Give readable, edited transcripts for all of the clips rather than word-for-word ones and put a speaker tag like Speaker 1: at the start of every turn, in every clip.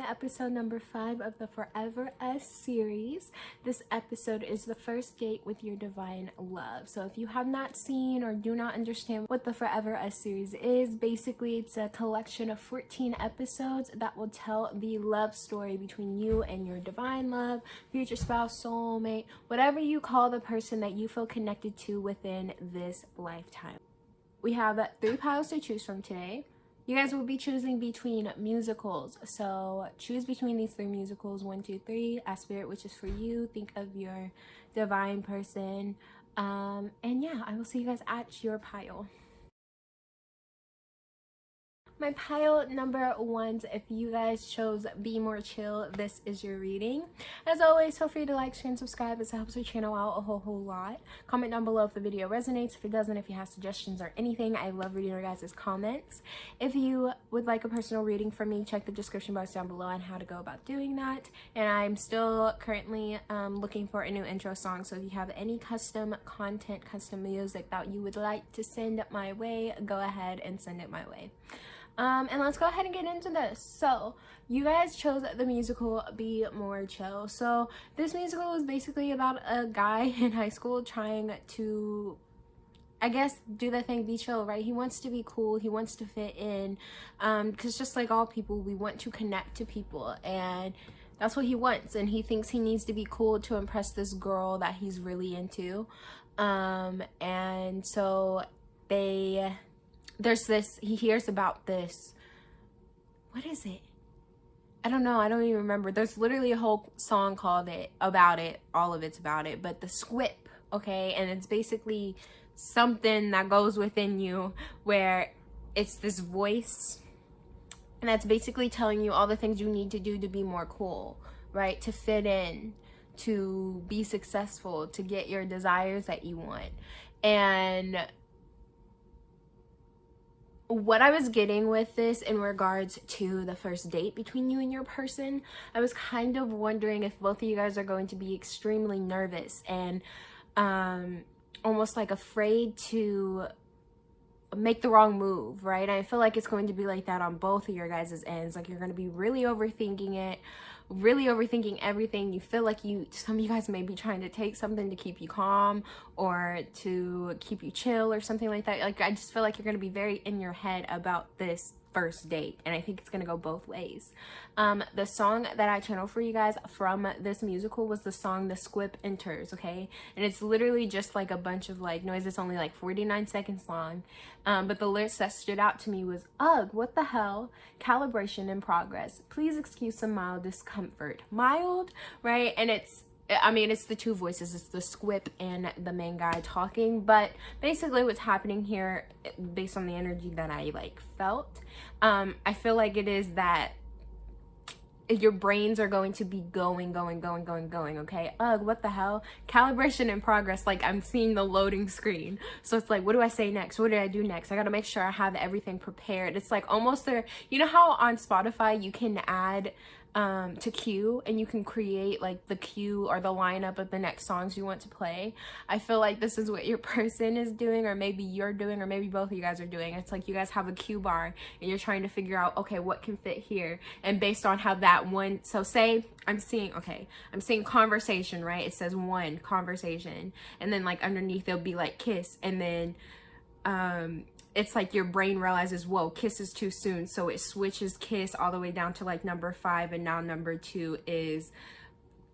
Speaker 1: episode number 5 of the Forever Us series. This episode is the first date with your divine love. So if you have not seen or do not understand what the Forever Us series is, basically it's a collection of 14 episodes that will tell the love story between you and your divine love, future spouse, soulmate, whatever you call the person that you feel connected to within this lifetime. We have 3 piles to choose from today. You guys will be choosing between musicals. So choose between these 3 musicals, 1, 2, 3. Ask Spirit which is for you. Think of your divine person. And yeah, I will see you guys at your pile. My pile number 1, if you guys chose Be More Chill, this is your reading. As always, feel free to like, share, and subscribe. It helps the channel out a whole lot. Comment down below if the video resonates. If it doesn't, if you have suggestions or anything, I love reading your guys' comments. If you would like a personal reading from me, check the description box down below on how to go about doing that. And I'm still currently looking for a new intro song, so if you have any custom content, custom music that you would like to send my way, go ahead and send it my way. And let's go ahead and get into this. So you guys chose the musical Be More Chill. So this musical is basically about a guy in high school trying to, I guess, do the thing, be chill, right? He wants to be cool, he wants to fit in, because just like all people, we want to connect to people, and that's what he wants. And he thinks he needs to be cool to impress this girl that he's really into. And so he hears about this, what is it? I don't know, I don't even remember. There's literally a whole song called about it, all of it's about it, but the squip, okay? And it's basically something that goes within you where it's this voice, and that's basically telling you all the things you need to do to be more cool, right? To fit in, to be successful, to get your desires that you want. And what I was getting with this in regards to the first date between you and your person, I was kind of wondering if both of you guys are going to be extremely nervous and almost like afraid to make the wrong move, right? I feel like it's going to be like that on both of your guys' ends. Like, you're going to be really overthinking it, really overthinking everything. You feel like some of you guys may be trying to take something to keep you calm or to keep you chill or something like that. Like, I just feel like you're going to be very in your head about this first date, and I think it's going to go both ways. The song that I channeled for you guys from this musical was the song The Squip Enters, okay? And it's literally just like a bunch of like noise. It's only like 49 seconds long, but the lyrics that stood out to me was, ugh, what the hell, calibration in progress, please excuse some mild discomfort. Mild, right? And it's the 2 voices. It's the squip and the main guy talking. But basically what's happening here, based on the energy that I felt, I feel like it is that your brains are going to be going, okay? Ugh, what the hell? Calibration in progress. Like, I'm seeing the loading screen. So it's like, what do I say next? What do I do next? I gotta make sure I have everything prepared. It's like almost there. You know how on Spotify you can add to queue, and you can create like the queue or the lineup of the next songs you want to play? I feel like this is what your person is doing, or maybe you're doing, or maybe both of you guys are doing. It's like you guys have a queue bar and you're trying to figure out, okay, what can fit here, and based on how that one, so say I'm seeing conversation, right? It says 1 conversation, and then like underneath there'll be like kiss, and then it's like your brain realizes, whoa, kiss is too soon, so it switches kiss all the way down to like number 5, and now number 2 is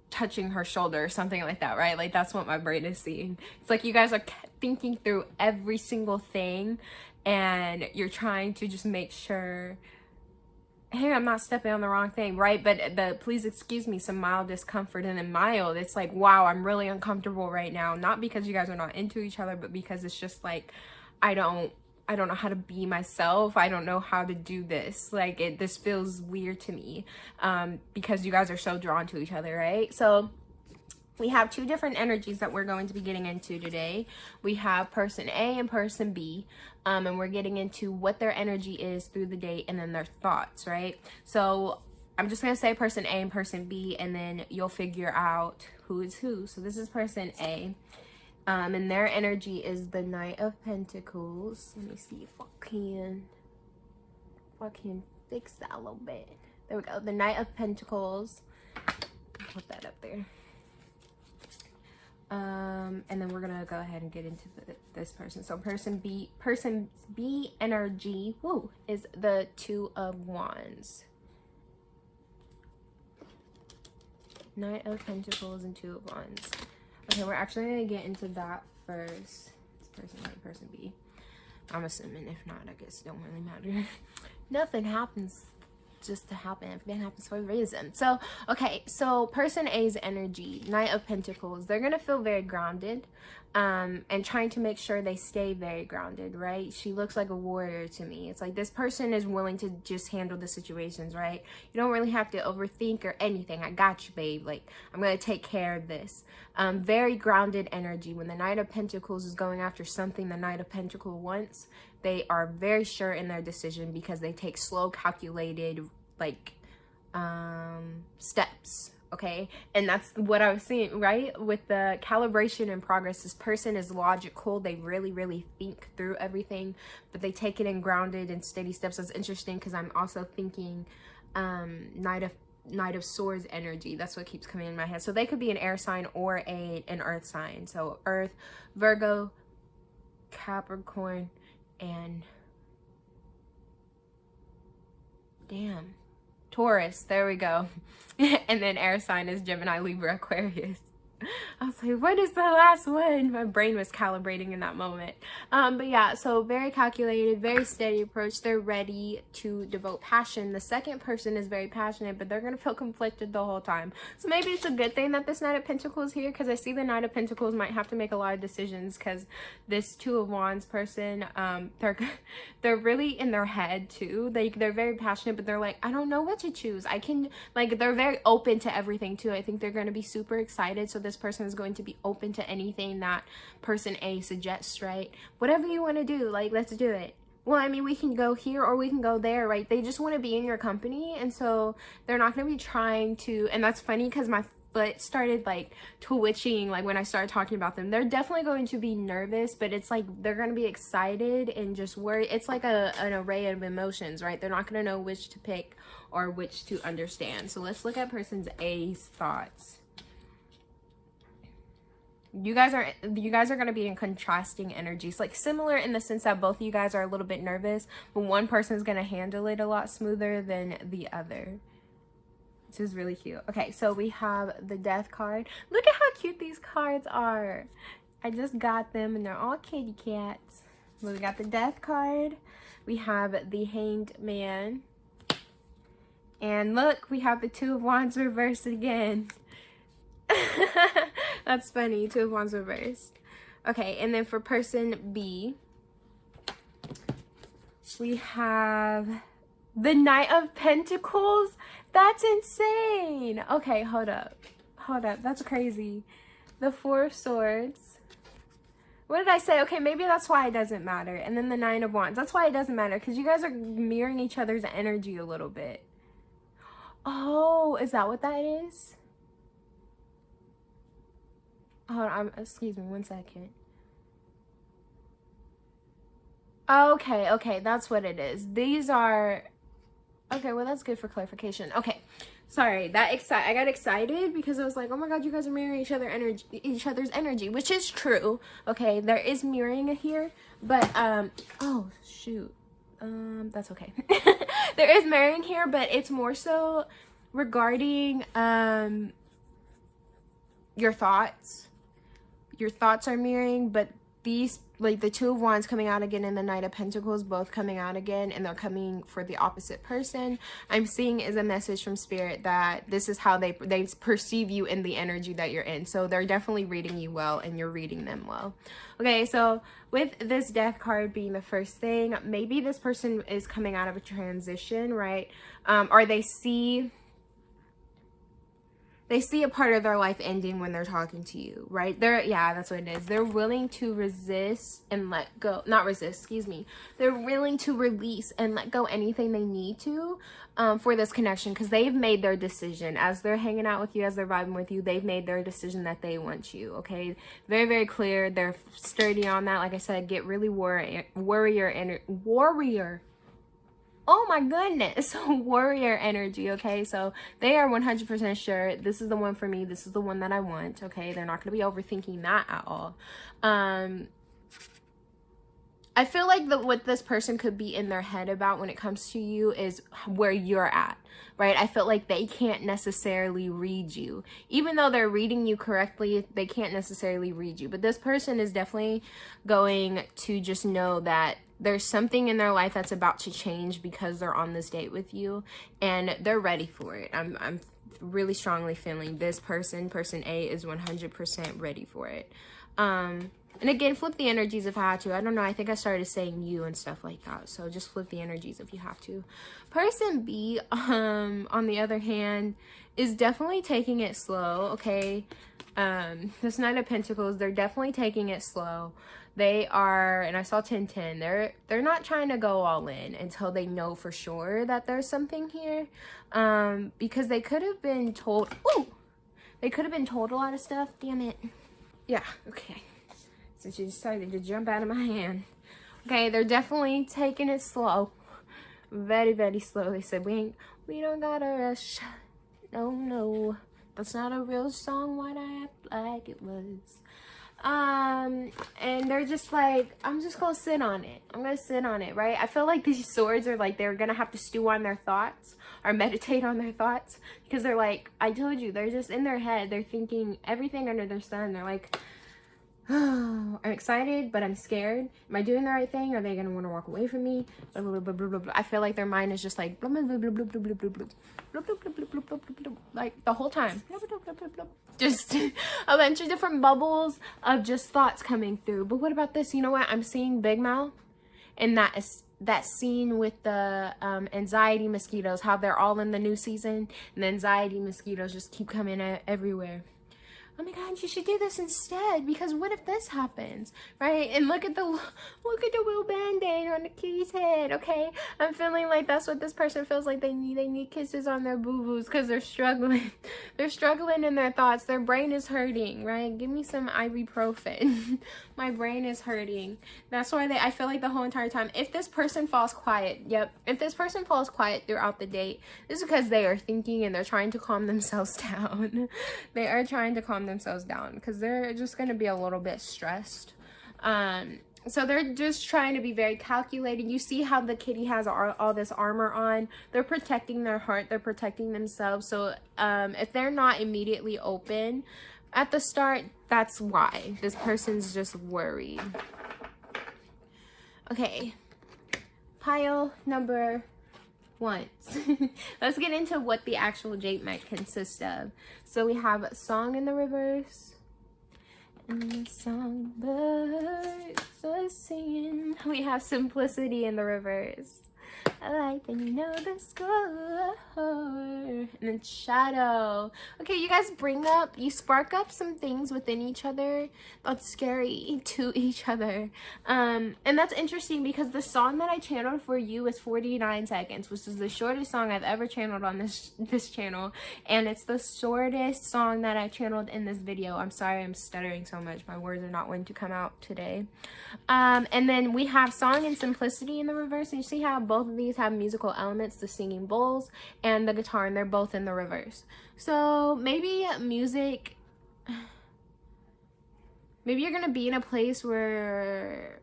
Speaker 1: touching her shoulder or something like that, right? Like, that's what my brain is seeing. It's like you guys are thinking through every single thing, and you're trying to just make sure, hey, I'm not stepping on the wrong thing, right? But the please excuse me, some mild discomfort, and then mild, it's like, wow, I'm really uncomfortable right now. Not because you guys are not into each other, but because it's just like, I don't know how to be myself. I don't know how to do this. Like, this feels weird to me, because you guys are so drawn to each other, right? So we have 2 different energies that we're going to be getting into today. We have person A and person B, and we're getting into what their energy is through the date, and then their thoughts, right? So I'm just gonna say person A and person B, and then you'll figure out who is who. So this is person A. And their energy is the Knight of Pentacles. Let me see if I can fix that a little bit. There we go. The Knight of Pentacles. Put that up there. And then we're gonna go ahead and get into this person. So person B energy, woo, is the Two of Wands. Knight of Pentacles and Two of Wands. Okay, we're actually gonna get into that first. This person A, person B. I'm assuming. If not, I guess it don't really matter. Nothing happens just to happen. Everything happens for a reason. So, okay, so person A's energy, Knight of Pentacles, they're gonna feel very grounded, and trying to make sure they stay very grounded, right? She looks like a warrior to me. It's like this person is willing to just handle the situations, right? You don't really have to overthink or anything. I got you, babe. Like, I'm gonna take care of this. Very grounded energy. When the Knight of Pentacles is going after something the Knight of Pentacles wants, they are very sure in their decision because they take slow, calculated, like, steps. Okay, and that's what I was seeing, right? With the calibration and progress, this person is logical. They really think through everything, but they take it in grounded and steady steps. That's interesting because I'm also thinking Knight of Swords energy. That's what keeps coming in my head. So they could be an air sign or an earth sign. So Earth, Virgo, Capricorn, and damn, Taurus. There we go. And then air sign is Gemini, Libra, Aquarius. I was like, what is the last one? My brain was calibrating in that moment. But yeah, so very calculated, very steady approach. They're ready to devote passion. The second person is very passionate, but they're going to feel conflicted the whole time. So maybe it's a good thing that this Knight of Pentacles here, because I see the Knight of Pentacles might have to make a lot of decisions because this Two of Wands person, they're really in their head too. They're very passionate, but they're like, I don't know what to choose. They're very open to everything too. I think they're going to be super excited. So this person is going to be open to anything that person A suggests, right? Whatever you want to do, like, let's do it. Well, I mean, we can go here or we can go there, right? They just want to be in your company, and so they're not going to be trying to, and that's funny because my foot started like twitching like when I started talking about them. They're definitely going to be nervous, but it's like they're going to be excited and just worried. It's like an array of emotions, right? They're not going to know which to pick or which to understand. So let's look at person's A's thoughts. You guys are going to be in contrasting energies, like similar in the sense that both of you guys are a little bit nervous, but one person is going to handle it a lot smoother than the other, which is really cute. Okay, so we have the Death card. Look at how cute these cards are. I just got them and they're all kitty cats. We got the Death card. We have the Hanged Man. And look, we have the Two of Wands reversed again. That's funny. Two of Wands reversed. Okay, and then for person B, we have the Knight of Pentacles. That's insane. Okay, hold up. That's crazy. The Four of Swords. What did I say? Okay, maybe that's why it doesn't matter. And then the Nine of Wands. That's why it doesn't matter, because you guys are mirroring each other's energy a little bit. Oh, is that what that is? Hold on, excuse me, 1 second. Okay, that's what it is. These are, okay, well, that's good for clarification. Okay, sorry, I got excited because I was like, oh my god, you guys are mirroring each other's energy, which is true. Okay, there is mirroring here, but oh shoot, that's okay. There is mirroring here, but it's more so regarding your thoughts. Your thoughts are mirroring, but these, like the Two of Wands coming out again and the Knight of Pentacles both coming out again, and they're coming for the opposite person, I'm seeing is a message from Spirit that this is how they perceive you in the energy that you're in. So they're definitely reading you well, and you're reading them well. Okay, so with this Death card being the first thing, maybe this person is coming out of a transition, right? Or they see a part of their life ending when they're talking to you, right? Yeah, that's what it is. They're willing to resist and let go. Not resist, excuse me. They're willing to release and let go anything they need to for this connection, because they've made their decision. As they're hanging out with you, as they're vibing with you, they've made their decision that they want you, okay? Very, very clear. They're sturdy on that. Like I said, get really warrior Oh my goodness. Warrior energy, okay? So they are 100% sure this is the one for me. This is the one that I want, okay? They're not going to be overthinking that at all. I feel like what this person could be in their head about when it comes to you is where you're at, right? I feel like they can't necessarily read you. Even though they're reading you correctly, they can't necessarily read you. But this person is definitely going to just know that there's something in their life that's about to change because they're on this date with you, and they're ready for it. I'm really strongly feeling this person A, is 100% ready for it. And again, flip the energies if I had to. I don't know. I think I started saying you and stuff like that. So just flip the energies if you have to. Person B, on the other hand, is definitely taking it slow, okay? This Knight of Pentacles, they're definitely taking it slow. They are, and I saw 10-10, they're not trying to go all in until they know for sure that there's something here. Because they could have been told, they could have been told a lot of stuff. Damn it. Yeah, okay. Since you decided to jump out of my hand. Okay, they're definitely taking it slow. Very, very slow. They said, we don't gotta rush. No. That's not a real song. Why'd I act like it was? And they're just like, I'm just gonna sit on it. I'm gonna sit on it, right? I feel like these swords are like, they're gonna have to stew on their thoughts or meditate on their thoughts, because they're like, I told you, they're just in their head. They're thinking everything under their sun. They're like, oh, I'm excited, but I'm scared. Am I doing the right thing? Are they going to want to walk away from me? Blah, blah, blah, blah, blah, blah. I feel like their mind is just like, blah, blah, blah, blah, blah, blah, blah, blah, blah, blah, blah, blah, blah, blah, blah, like the whole time. Blah, blah, blah, blah, blah. Just a bunch of different bubbles of just thoughts coming through. But what about this? You know what? I'm seeing Big Mouth, and that scene with the anxiety mosquitoes, how they're all in the new season, and the anxiety mosquitoes just keep coming everywhere. Oh my God, you should do this instead, because what if this happens, right? And look at the little band-aid on the kitty's head, okay? I'm feeling like that's what this person feels like they need. They need kisses on their boo-boos because they're struggling. They're struggling in their thoughts. Their brain is hurting, right? Give me some ibuprofen. My brain is hurting. That's why I feel like the whole entire time, if this person falls quiet, if this person falls quiet throughout the date, this is because they are thinking and they're trying to calm themselves down. They are trying to calm themselves down because they're just going to be a little bit stressed. So they're just trying to be very calculated. You see how the kitty has all this armor on. They're protecting their heart. They're protecting themselves. So if they're not immediately open at the start, that's why. This person's just worried. Okay. Pile number 1. Let's get into what the actual date might consist of. So we have Song in the reverse, and the songbirds are singing. We have Simplicity in the reverse. I like that you know the score. And then Shadow. Okay, you guys you spark up some things within each other that's scary to each other. And that's interesting because the song that I channeled for you is 49 seconds, which is the shortest song I've ever channeled on this channel. And it's the shortest song that I channeled in this video. I'm sorry I'm stuttering so much. My words are not going to come out today. And then we have Song and Simplicity in the reverse. And you see how both of these have musical elements, the singing bowls and the guitar, and they're both in the reverse. So maybe music, maybe you're gonna be in a place where,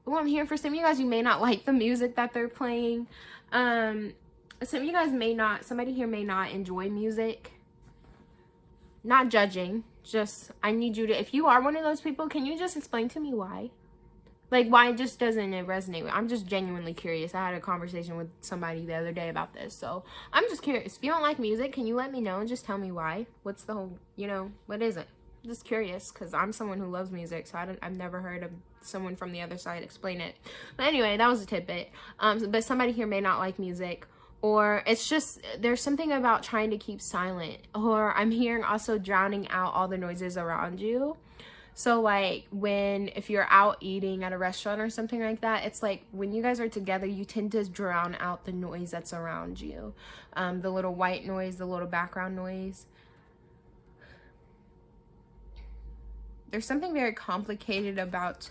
Speaker 1: I'm hearing for some of you guys, you may not like the music that they're playing. Some of you guys may not, somebody here may not enjoy music. Not judging, just I need you to, if you are one of those people, can you just explain to me why? Like, why it just doesn't resonate with? I'm just genuinely curious. I had a conversation with somebody the other day about this, so I'm just curious. If you don't like music, can you let me know and just tell me why? What's the whole, what is it? Just curious, because I'm someone who loves music, so I've never heard of someone from the other side explain it. But anyway, that was a tidbit. But somebody here may not like music, or it's just there's something about trying to keep silent, or I'm hearing also drowning out all the noises around you. So like if you're out eating at a restaurant or something like that, it's like when you guys are together, you tend to drown out the noise that's around you. The little white noise, the little background noise. There's something very complicated about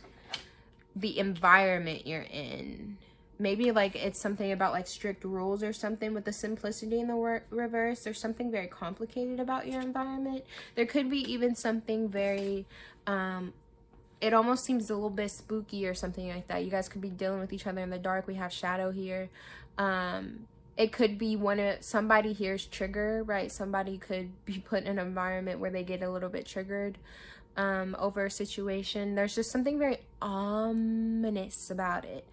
Speaker 1: the environment you're in. maybe like it's something about like strict rules or something with the simplicity in the reverse. There's something very complicated about your environment. There could be even something very, it almost seems a little bit spooky or something like that. You guys could be dealing with each other in the dark. We have shadow here. It could be somebody here's trigger, right? Somebody could be put in an environment where they get a little bit triggered over a situation. There's just something very ominous about it,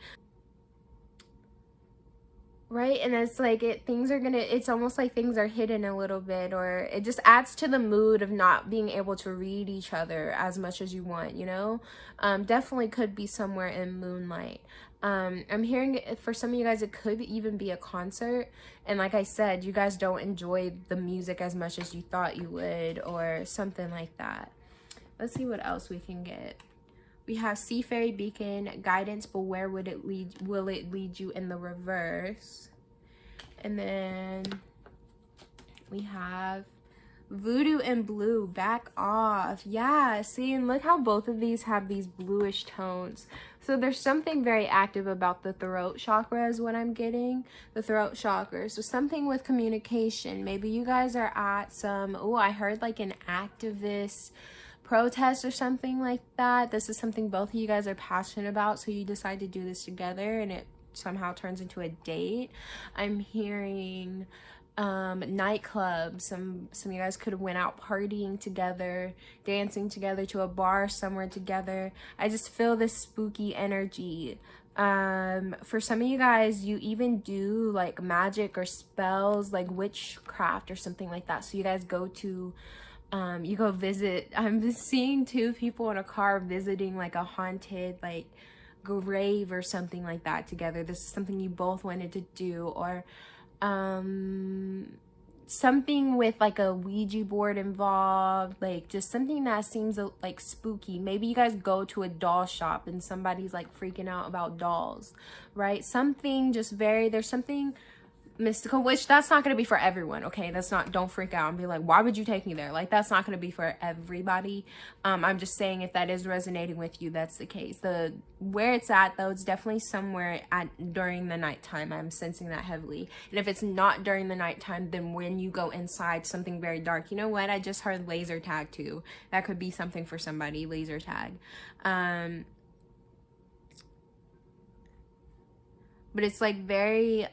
Speaker 1: right? And it's like it's almost like things are hidden a little bit, or it just adds to the mood of not being able to read each other as much as you want, you know. Definitely could be somewhere in moonlight. I'm hearing for some of you guys it could even be a concert, and like I said, you guys don't enjoy the music as much as you thought you would, or something like that. Let's see what else we can get. We have Sea Fairy Beacon, guidance, but where would it lead? Will it lead you in the reverse? And then we have Voodoo and Blue, back off. Yeah, see, and look how both of these have these bluish tones. So there's something very active about the throat chakra is what I'm getting. The throat chakra. So something with communication. Maybe you guys are at some, oh, I heard like an activist protest or something like that. This is something both of you guys are passionate about, so you decide to do this together and it somehow turns into a date. I'm hearing nightclubs. Some of you guys could have went out partying together, dancing together to a bar somewhere together. I just feel this spooky energy. For some of you guys, you even do like magic or spells, like witchcraft or something like that. So you guys go to you go visit. I'm just seeing two people in a car visiting like a haunted like grave or something like that together. This is something you both wanted to do, or something with like a Ouija board involved, like just something that seems like spooky. Maybe you guys go to a doll shop and somebody's like freaking out about dolls, right? Something just there's something mystical, which that's not going to be for everyone, okay? That's not, don't freak out and be like, why would you take me there? Like, that's not going to be for everybody. I'm just saying, if that is resonating with you, that's the case. Where it's at though, it's definitely somewhere during the nighttime. I'm sensing that heavily. And if it's not during the nighttime, then when you go inside, something very dark. You know what? I just heard laser tag too. That could be something for somebody, laser tag. But it's like very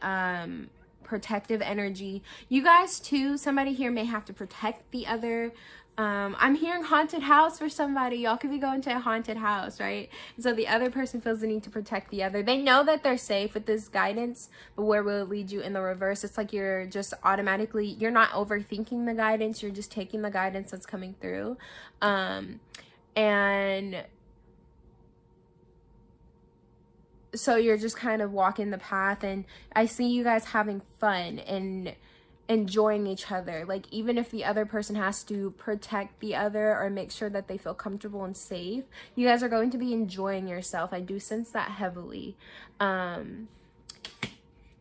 Speaker 1: protective energy. You guys too, somebody here may have to protect the other. I'm hearing haunted house for somebody. Y'all could be going to a haunted house, right? And so the other person feels the need to protect the other. They know that they're safe with this guidance, but where will it lead you in the reverse? It's like you're just automatically, you're not overthinking the guidance, you're just taking the guidance that's coming through. And so you're just kind of walking the path, and I see you guys having fun and enjoying each other. Like, even if the other person has to protect the other or make sure that they feel comfortable and safe, you guys are going to be enjoying yourself. I do sense that heavily. And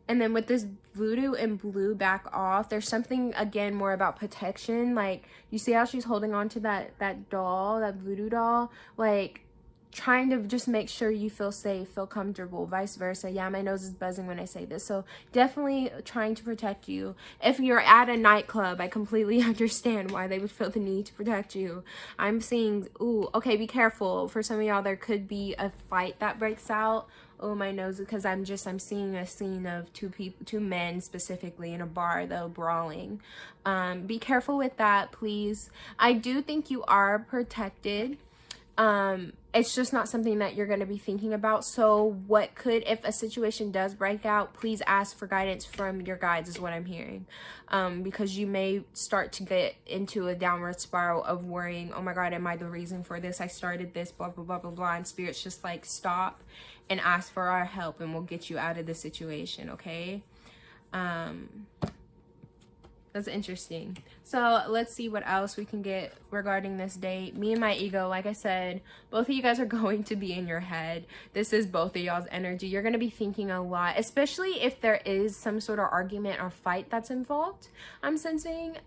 Speaker 1: then with this Voodoo and Blue, back off, there's something again more about protection. Like, you see how she's holding on to that doll, that voodoo doll, like trying to just make sure you feel safe, feel comfortable, vice versa. Yeah, my nose is buzzing when I say this. So definitely trying to protect you. If you're at a nightclub, I completely understand why they would feel the need to protect you. I'm seeing, ooh, okay, be careful. For some of y'all, there could be a fight that breaks out. Oh, my nose, because I'm seeing a scene of two men specifically in a bar though, brawling. Be careful with that, please. I do think you are protected. It's just not something that you're going to be thinking about. So if a situation does break out, please ask for guidance from your guides is what I'm hearing. Because you may start to get into a downward spiral of worrying, oh my God, am I the reason for this? I started this, blah, blah, blah, blah, blah. And Spirit's just like, stop and ask for our help and we'll get you out of the situation, okay? That's interesting. So let's see what else we can get regarding this date. Me and my ego, like I said, both of you guys are going to be in your head. This is both of y'all's energy. You're going to be thinking a lot, especially if there is some sort of argument or fight that's involved. I'm sensing,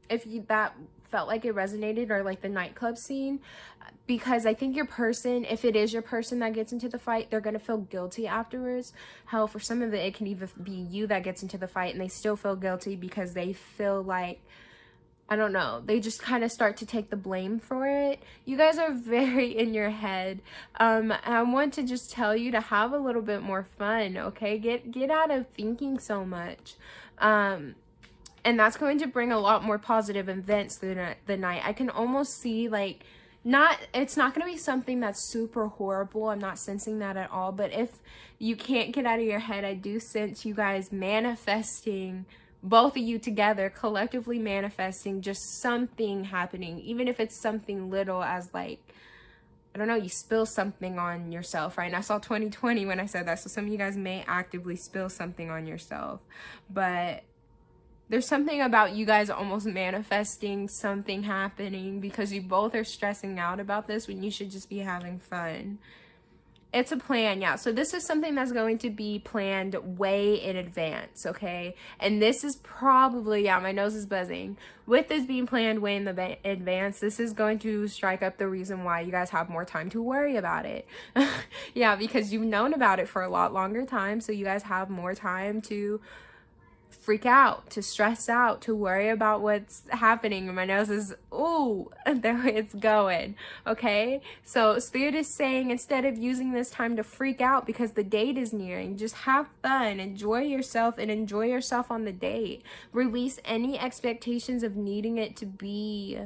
Speaker 1: that felt like it resonated, or like the nightclub scene, because I think your person, if it is your person that gets into the fight, they're gonna feel guilty afterwards. Hell, for some of it can even be you that gets into the fight and they still feel guilty because they feel like, I don't know, they just kind of start to take the blame for it. You guys are very in your head. I want to just tell you to have a little bit more fun, okay? Get out of thinking so much. And that's going to bring a lot more positive events through the night. I can almost see, like, it's not going to be something that's super horrible. I'm not sensing that at all. But if you can't get out of your head, I do sense you guys manifesting, both of you together, collectively manifesting just something happening. Even if it's something little as, like, I don't know, you spill something on yourself, right? And I saw 2020 when I said that. So some of you guys may actively spill something on yourself. But there's something about you guys almost manifesting something happening because you both are stressing out about this when you should just be having fun. It's a plan, yeah. So this is something that's going to be planned way in advance, okay? And this is probably, yeah, my nose is buzzing. With this being planned way in advance, this is going to strike up the reason why you guys have more time to worry about it. Yeah, because you've known about it for a lot longer time, so you guys have more time to freak out, to stress out, to worry about what's happening. My nose is, ooh, there it's going, okay? So Spirit is saying, instead of using this time to freak out because the date is nearing, just have fun, enjoy yourself, and enjoy yourself on the date. Release any expectations of needing it to be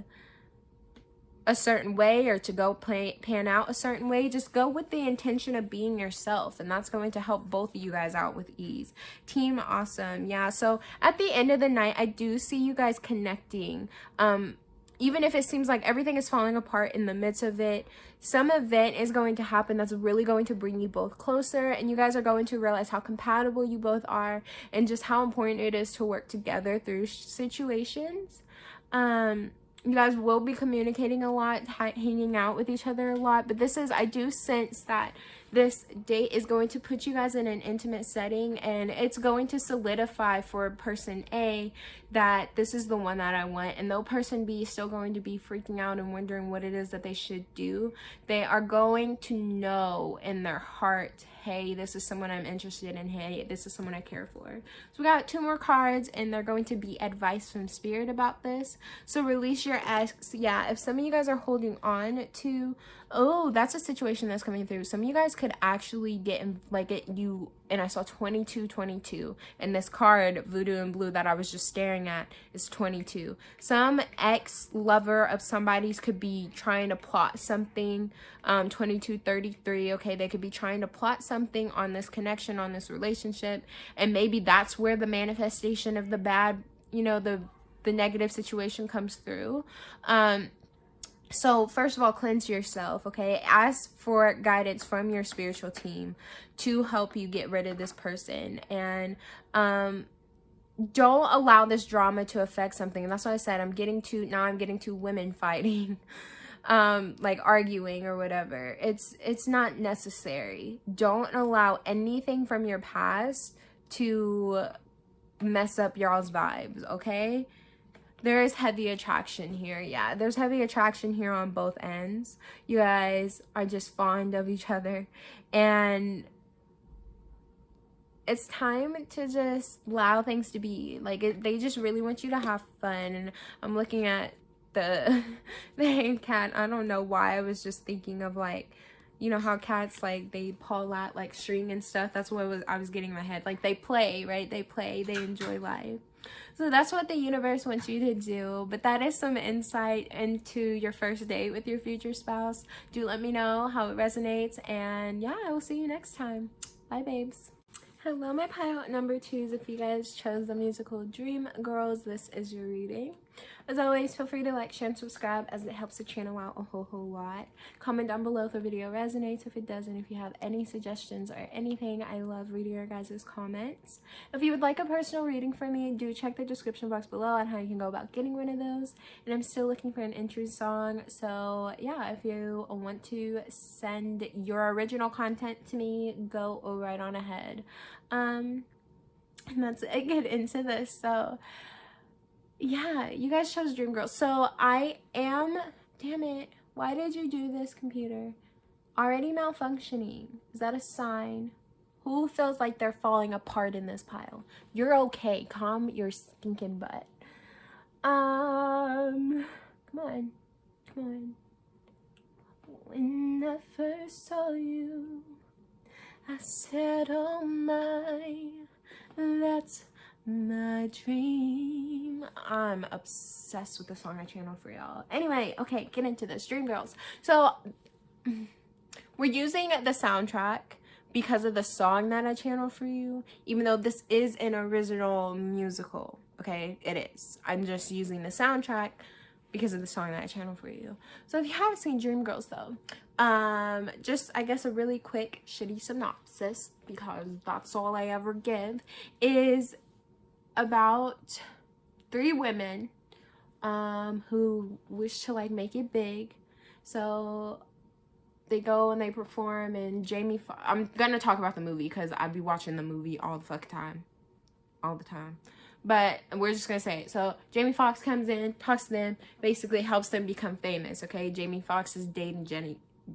Speaker 1: a certain way or to go pan out a certain way. Just go with the intention of being yourself, and that's going to help both of you guys out with ease. Team awesome. Yeah, so at the end of the night, I do see you guys connecting. Even if it seems like everything is falling apart in the midst of it, some event is going to happen that's really going to bring you both closer, and you guys are going to realize how compatible you both are and just how important it is to work together through situations. You guys will be communicating a lot, hanging out with each other a lot, but I do sense that this date is going to put you guys in an intimate setting, and it's going to solidify for person A that this is the one that I want, and though person B is still going to be freaking out and wondering what it is that they should do, they are going to know in their heart, hey, this is someone I'm interested in, hey, this is someone I care for. So we got 2 more cards, and they're going to be advice from Spirit about this. So release your ex. Yeah, if some of you guys are holding on to, oh, that's a situation that's coming through. Some of you guys could actually get in, like, and I saw 2222, and this card, Voodoo and Blue, that I was just staring at is 22. Some ex-lover of somebody's could be trying to plot something. 2233, okay, they could be trying to plot something on this connection, on this relationship, and maybe that's where the manifestation of the bad, you know, the negative situation comes through. So first of all, cleanse yourself, okay? Ask for guidance from your spiritual team to help you get rid of this person. And don't allow this drama to affect something. And that's what I said. I'm getting to women fighting, like arguing or whatever. It's not necessary. Don't allow anything from your past to mess up y'all's vibes, okay? There is heavy attraction here. Yeah, there's heavy attraction here on both ends. You guys are just fond of each other, and it's time to just allow things to be. Like, they just really want you to have fun. And I'm looking at the hanged cat. I don't know why I was just thinking of, like, you know how cats, like, they pull out like string and stuff. That's what I was getting in my head. Like, they play, right? They play, they enjoy life. So that's what the universe wants you to do. But that is some insight into your first date with your future spouse. Do let me know how it resonates, and yeah, I will see you next time. Bye, babes. Hello, my pile number 2s. If you guys chose the musical Dream Girls, this is your reading. As always, feel free to like, share, and subscribe, as it helps the channel out a whole lot. Comment down below if the video resonates. If it doesn't, if you have any suggestions or anything, I love reading your guys' comments. If you would like a personal reading from me, do check the description box below on how you can go about getting one of those. And I'm still looking for an intro song, so yeah, if you want to send your original content to me, go right on ahead. And that's it. Get into this. So yeah, you guys chose Dream Girls. So I am, damn it, why did you do this, computer? Already malfunctioning. Is that a sign? Who feels like they're falling apart in this pile? You're okay. Calm your stinking butt. Come on. Come on. When I first saw you, I said, oh my, that's my dream. I'm obsessed with the song I channeled for y'all. Anyway, okay, get into this. Dream Girls. So, we're using the soundtrack because of the song that I channeled for you, even though this is an original musical, okay? It is. I'm just using the soundtrack because of the song that I channeled for you. So if you haven't seen Dreamgirls though, just I guess a really quick shitty synopsis, because that's all I ever give, is about 3 women who wish to like make it big. So they go and they perform, and I'm gonna talk about the movie because I'd be watching the movie all the time. But we're just gonna say it. So Jamie Foxx comes in, talks to them, basically helps them become famous. Okay, Jamie Foxx is dating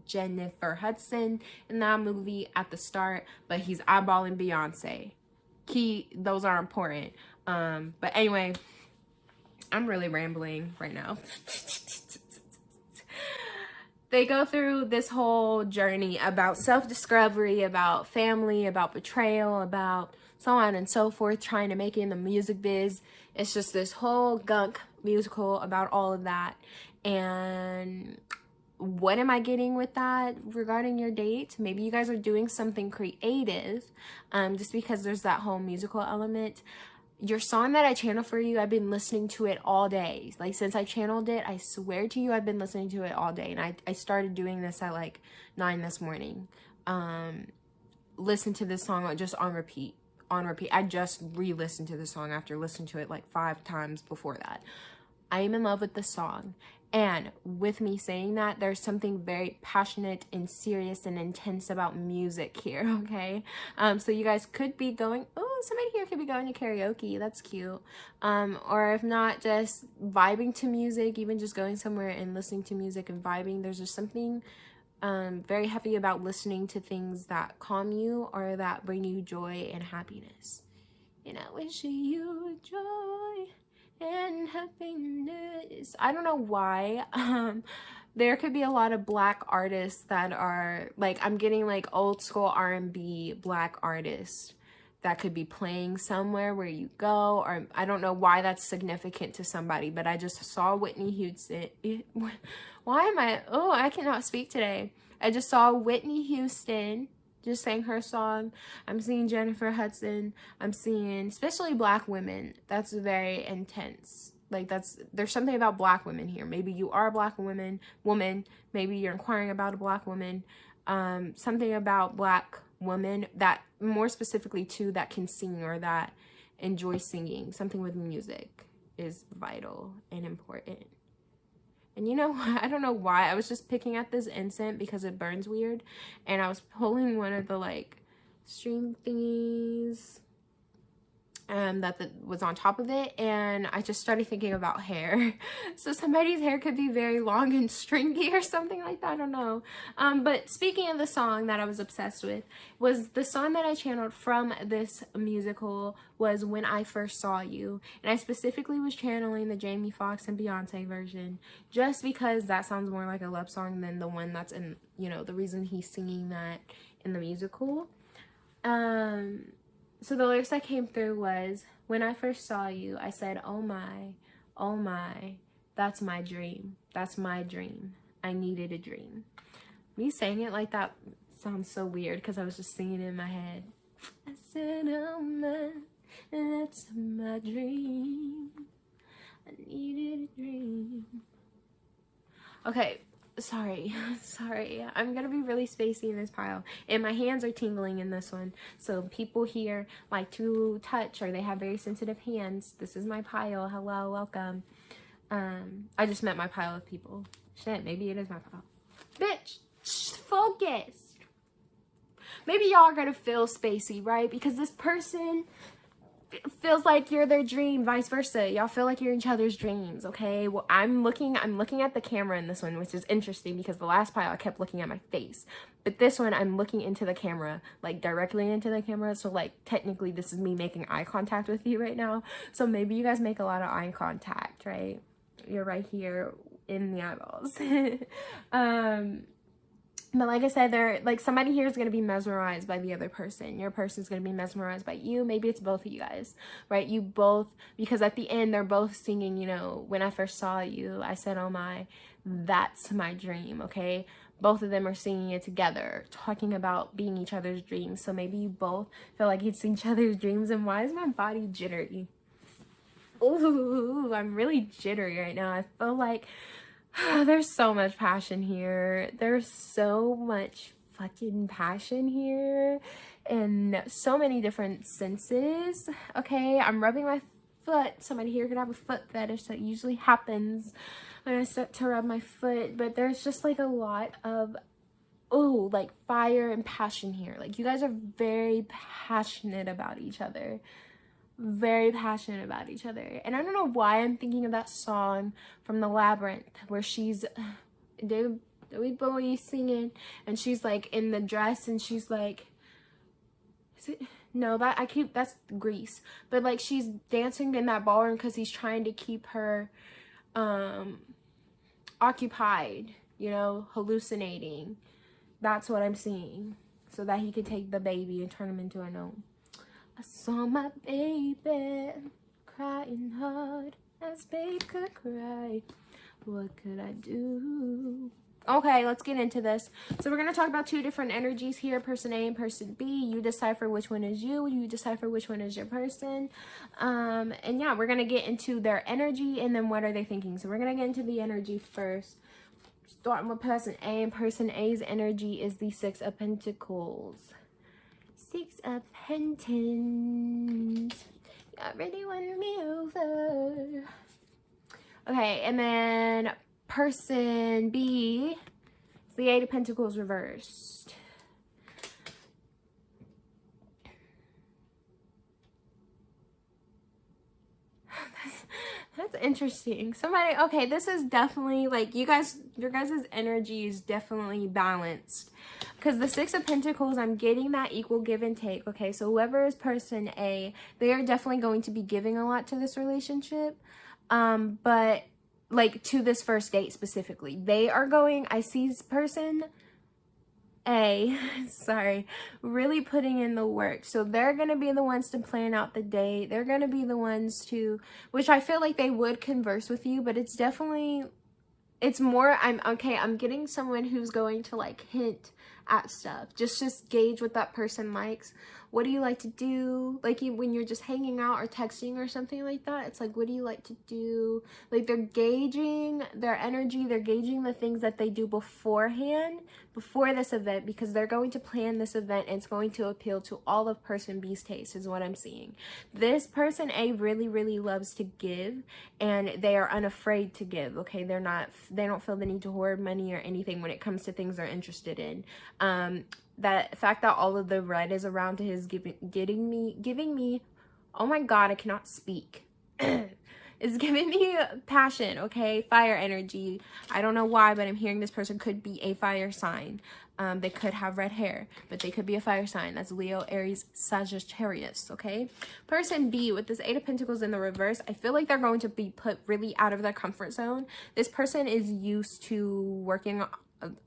Speaker 1: Jennifer Hudson in that movie at the start, but he's eyeballing Beyonce. Those are important. But anyway, I'm really rambling right now. They go through this whole journey about self-discovery, about family, about betrayal, about so on and so forth, trying to make it in the music biz. It's just this whole gunk musical about all of that. And what am I getting with that regarding your date? Maybe you guys are doing something creative, just because there's that whole musical element. Your song that I channeled for you, I've been listening to it all day. Like, since I channeled it, I swear to you, I've been listening to it all day. And I started doing this at like 9 this morning. Listen to this song just on repeat. I just re-listened to the song after listening to it like 5 times before that. I am in love with the song. And with me saying that, there's something very passionate and serious and intense about music here, okay? So you guys could be going, oh, somebody here could be going to karaoke. That's cute. Or if not, just vibing to music, even just going somewhere and listening to music and vibing. There's just something very happy about listening to things that calm you or that bring you joy and happiness. And I wish you joy and happiness. I don't know why. There could be a lot of black artists that are like, I'm getting like old school R&B black artists that could be playing somewhere where you go, or I don't know why that's significant to somebody, but I just saw Whitney Houston. I cannot speak today. I just saw Whitney Houston just sang her song. I'm seeing Jennifer Hudson. I'm seeing, especially black women. That's very intense. Like, there's something about black women here. Maybe you are a black woman. Maybe you're inquiring about a black woman. Something about black women that, more specifically too, that can sing or that enjoy singing. Something with music is vital and important. And you know, I don't know why, I was just picking at this incense because it burns weird, and I was pulling one of the like string thingies that was on top of it, and I just started thinking about hair. So somebody's hair could be very long and stringy or something like that, I don't know. But speaking of the song that I was obsessed with, was the song that I channeled from this musical was When I First Saw You. And I specifically was channeling the Jamie Foxx and Beyonce version, just because that sounds more like a love song than the one that's in, you know, the reason he's singing that in the musical. So the lyrics that came through was, when I first saw you, I said, oh my, that's my dream. That's my dream. I needed a dream. Me saying it like that sounds so weird because I was just singing it in my head. I said, oh my, that's my dream. I needed a dream. Okay. Sorry, I'm gonna be really spacey in this pile, and my hands are tingling in this one, so people here like to touch or they have very sensitive hands. This is my pile. Hello, welcome. I just met my pile of people. Shit, maybe it is my pile. Bitch, focus. Maybe y'all are gonna feel spacey, right? Because this person feels like you're their dream, vice versa. Y'all feel like you're each other's dreams, okay? Well, I'm looking at the camera in this one, which is interesting because the last pile I kept looking at my face. But this one, I'm looking into the camera, like directly into the camera. So like technically this is me making eye contact with you right now. So maybe you guys make a lot of eye contact, right? You're right here in the eyeballs. But like I said, they're like, somebody here is going to be mesmerized by the other person. Your person's going to be mesmerized by you. Maybe it's both of you guys, right? You both, because at the end, they're both singing, you know, when I first saw you, I said, oh my, that's my dream, okay? Both of them are singing it together, talking about being each other's dreams. So maybe you both feel like it's each other's dreams. And why is my body jittery? Ooh, I'm really jittery right now. I feel like there's so much passion here. There's so much fucking passion here and so many different senses. Okay, I'm rubbing my foot. Somebody here could have a foot fetish. That usually happens when I start to rub my foot. But there's just like a lot of, oh, like fire and passion here. Like you guys are very passionate about each other. Very passionate about each other. And I don't know why I'm thinking of that song from The Labyrinth where she's David Bowie singing and she's like in the dress and she's like, is it, no, that's Grease, but like she's dancing in that ballroom because he's trying to keep her occupied, you know, hallucinating. That's what I'm seeing, so that he could take the baby and turn him into a gnome. I saw my baby crying hard as babe could cry. What could I do? Okay, let's get into this. So we're going to talk about two different energies here, person A and person B. You decipher which one is you. You decipher which one is your person. And yeah, we're going to get into their energy and then what are they thinking. So we're going to get into the energy first. Starting with person A, and person A's energy is the Six of Pentacles. Six of Pentacles. Y'all really won me over. Okay, and then person B is the Eight of Pentacles reversed. That's interesting. Somebody, okay, this is definitely like your guys' energy is definitely balanced. Because the Six of Pentacles, I'm getting that equal give and take. Okay, so whoever is person A, they are definitely going to be giving a lot to this relationship. But like to this first date specifically, they are going, I see this person A, sorry, really putting in the work. So they're going to be the ones to plan out the date. They're going to be the ones to, which I feel like they would converse with you, but it's definitely, it's more, I'm getting someone who's going to like hint at stuff. Just gauge what that person likes. What do you like to do? Like when you're just hanging out or texting or something like that, it's like, what do you like to do? Like they're gauging their energy. They're gauging the things that they do beforehand, before this event, because they're going to plan this event and it's going to appeal to all of person B's taste is what I'm seeing. This person A really, really loves to give and they are unafraid to give. Okay. They don't feel the need to hoard money or anything when it comes to things they're interested in. That fact that all of the red is around his giving me, oh my God, I cannot speak. It's giving me passion, okay? Fire energy. I don't know why, but I'm hearing this person could be a fire sign. They could have red hair, but they could be a fire sign. That's Leo, Aries, Sagittarius, okay? Person B with this Eight of Pentacles in the reverse, I feel like they're going to be put really out of their comfort zone. This person is used to working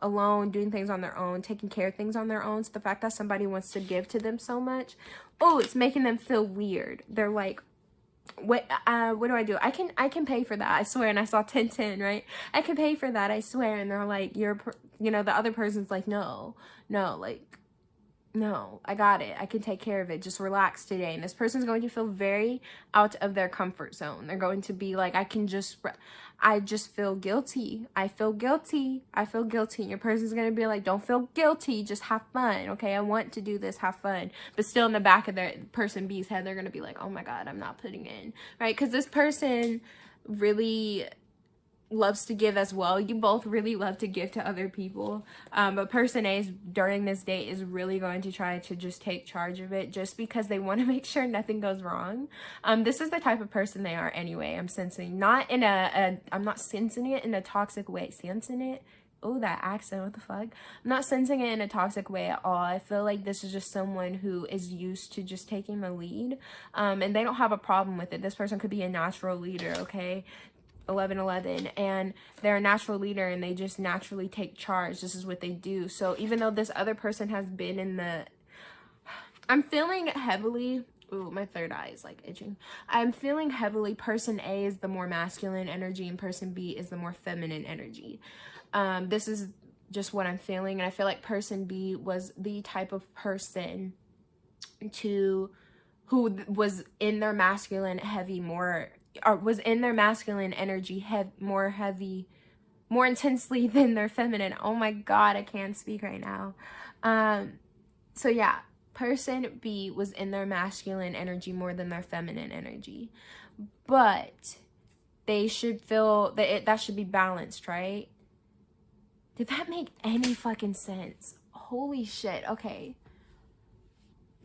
Speaker 1: alone, doing things on their own, taking care of things on their own. So the fact that somebody wants to give to them so much, oh, it's making them feel weird. They're like, what do I do? I can pay for that, I swear. And I saw 1010, right? I can pay for that, I swear. And they're like, the other person's like, no, like, no, I got it. I can take care of it. Just relax today. And this person's going to feel very out of their comfort zone. They're going to be like, I just feel guilty. I feel guilty. And your person's going to be like, don't feel guilty. Just have fun. Okay. I want to do this. Have fun. But still in the back of their person B's head, they're going to be like, oh my God, I'm not putting in. Right. Because this person really, loves to give as well. You both really love to give to other people. But person A is, during this date, is really going to try to just take charge of it, just because they want to make sure nothing goes wrong. This is the type of person they are anyway. I'm sensing, not in I'm not sensing it in a toxic way. Sensing it? Oh, that accent, what the fuck? I'm not sensing it in a toxic way at all. I feel like this is just someone who is used to just taking the lead, and they don't have a problem with it. This person could be a natural leader, okay? 1111, and they're a natural leader and they just naturally take charge. This is what they do. So even though this other person has been in the, I'm feeling heavily, ooh, my third eye is like itching. I'm feeling heavily person A is the more masculine energy and person B is the more feminine energy. This is just what I'm feeling, and I feel like person B was the type of person who was in their masculine heavy more, or was in their masculine energy more intensely than their feminine. Oh my god, I can't speak right now. So yeah, person B was in their masculine energy more than their feminine energy, but they should feel that that should be balanced, right? Did that make any fucking sense? Holy shit. Okay,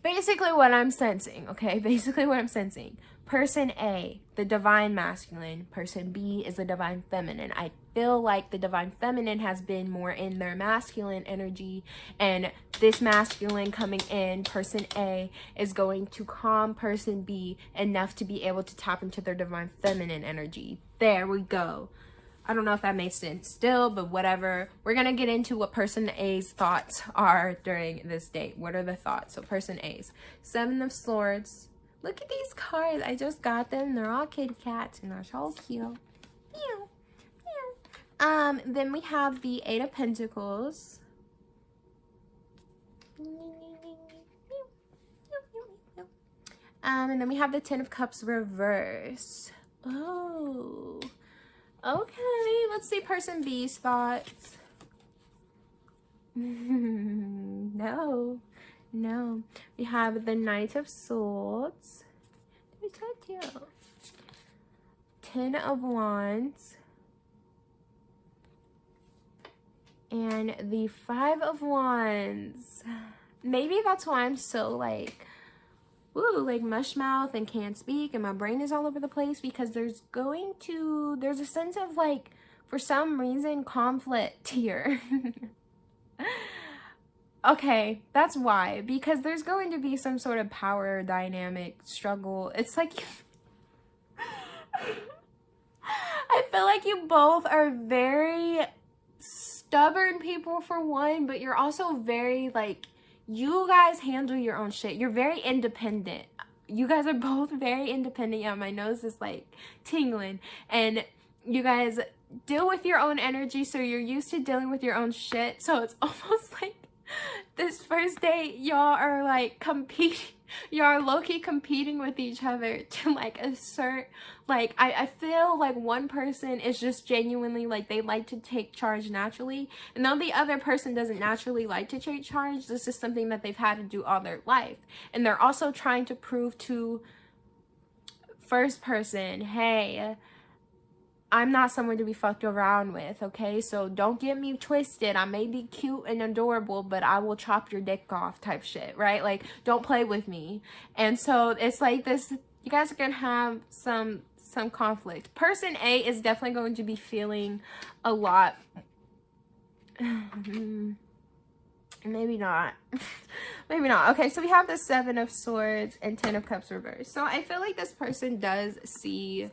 Speaker 1: basically what I'm sensing, okay? Basically what I'm sensing. Person A, the divine masculine. Person B is the divine feminine. I feel like the divine feminine has been more in their masculine energy, and this masculine coming in, person A, is going to calm person B enough to be able to tap into their divine feminine energy. There we go. I don't know if that makes sense still, but whatever. We're going to get into what person A's thoughts are during this date. What are the thoughts? So person A's. 7 of Swords. Look at these cards. I just got them. They're all kitty cats and they're so cute. Meow. Meow. Then we have the 8 of Pentacles. And then we have the 10 of Cups reverse. Oh. Okay, let's see person B's thoughts. No. We have the Knight of Swords. They're so cute. 10 of Wands. And the 5 of Wands. Maybe that's why I'm so like, ooh, like mush mouth and can't speak and my brain is all over the place, because there's a sense of like, for some reason, conflict here. Okay, that's why, because there's going to be some sort of power dynamic struggle. It's like I feel like you both are very stubborn people for one, but you're also very like, you guys handle your own shit. You're very independent. You guys are both very independent. Yeah, my nose is like tingling. And you guys deal with your own energy, so you're used to dealing with your own shit. So it's almost like this first date, y'all are like competing. Y'all are low-key competing with each other to like assert, like, I feel like one person is just genuinely like, they like to take charge naturally, and though the other person doesn't naturally like to take charge, this is something that they've had to do all their life. And they're also trying to prove to first person, hey, I'm not someone to be fucked around with, okay? So don't get me twisted. I may be cute and adorable, but I will chop your dick off type shit, right? Like, don't play with me. And so it's like this, you guys are gonna have some conflict. Person A is definitely going to be feeling a lot. Maybe not. Maybe not. Okay, so we have the 7 of Swords and 10 of Cups reversed. So I feel like this person does see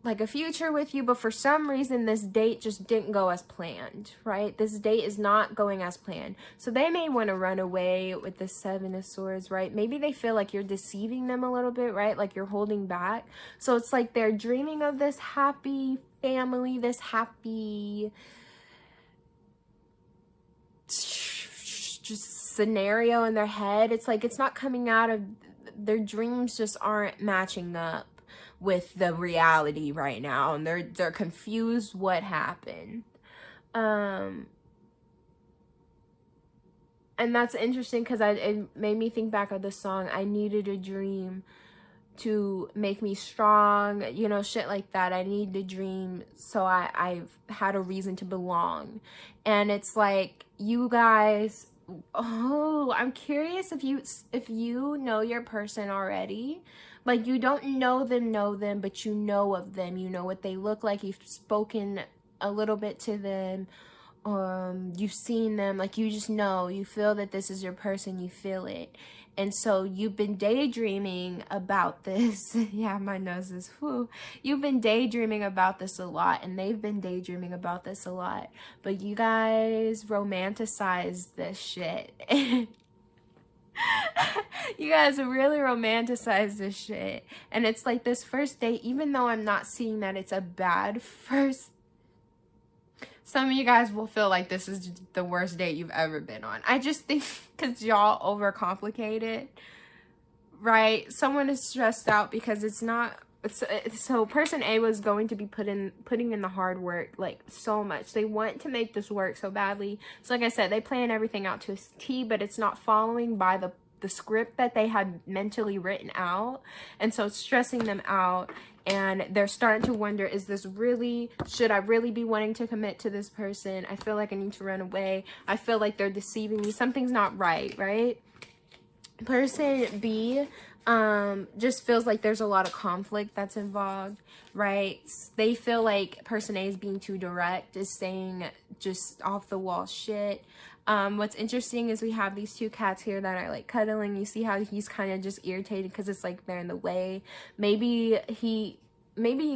Speaker 1: like a future with you, but for some reason this date just didn't go as planned, right? This date is not going as planned. So they may want to run away with the 7 of Swords, right? Maybe they feel like you're deceiving them a little bit, right? Like you're holding back. So it's like they're dreaming of this happy family, this happy just scenario in their head. It's like it's not coming out of their dreams, just aren't matching up with the reality right now, and they're confused what happened. And that's interesting because it made me think back of the song I Needed a Dream to make me strong, you know, shit like that. I need to dream so I've had a reason to belong. And it's like, you guys, oh, I'm curious if you know your person already. Like, you don't know them, but you know of them. You know what they look like. You've spoken a little bit to them. You've seen them. Like, you just know. You feel that this is your person. You feel it. And so you've been daydreaming about this. Yeah, my nose is whew. You've been daydreaming about this a lot, and they've been daydreaming about this a lot. But you guys romanticize this shit. You guys really romanticize this shit. And it's like this first date, even though I'm not seeing that it's a bad first, some of you guys will feel like this is the worst date you've ever been on. I just think because y'all overcomplicate it, right? Someone is stressed out because it's not. So person A was going to be putting in the hard work, like, so much. They want to make this work so badly. So like I said, they plan everything out to a T, but it's not following by the script that they had mentally written out. And so it's stressing them out. And they're starting to wonder, is this really, should I really be wanting to commit to this person? I feel like I need to run away. I feel like they're deceiving me. Something's not right, right? Person B just feels like there's a lot of conflict that's involved, right? They feel like person A is being too direct, is saying just off the wall shit. What's interesting is we have these two cats here that are like cuddling. You see how he's kind of just irritated because it's like they're in the way. Maybe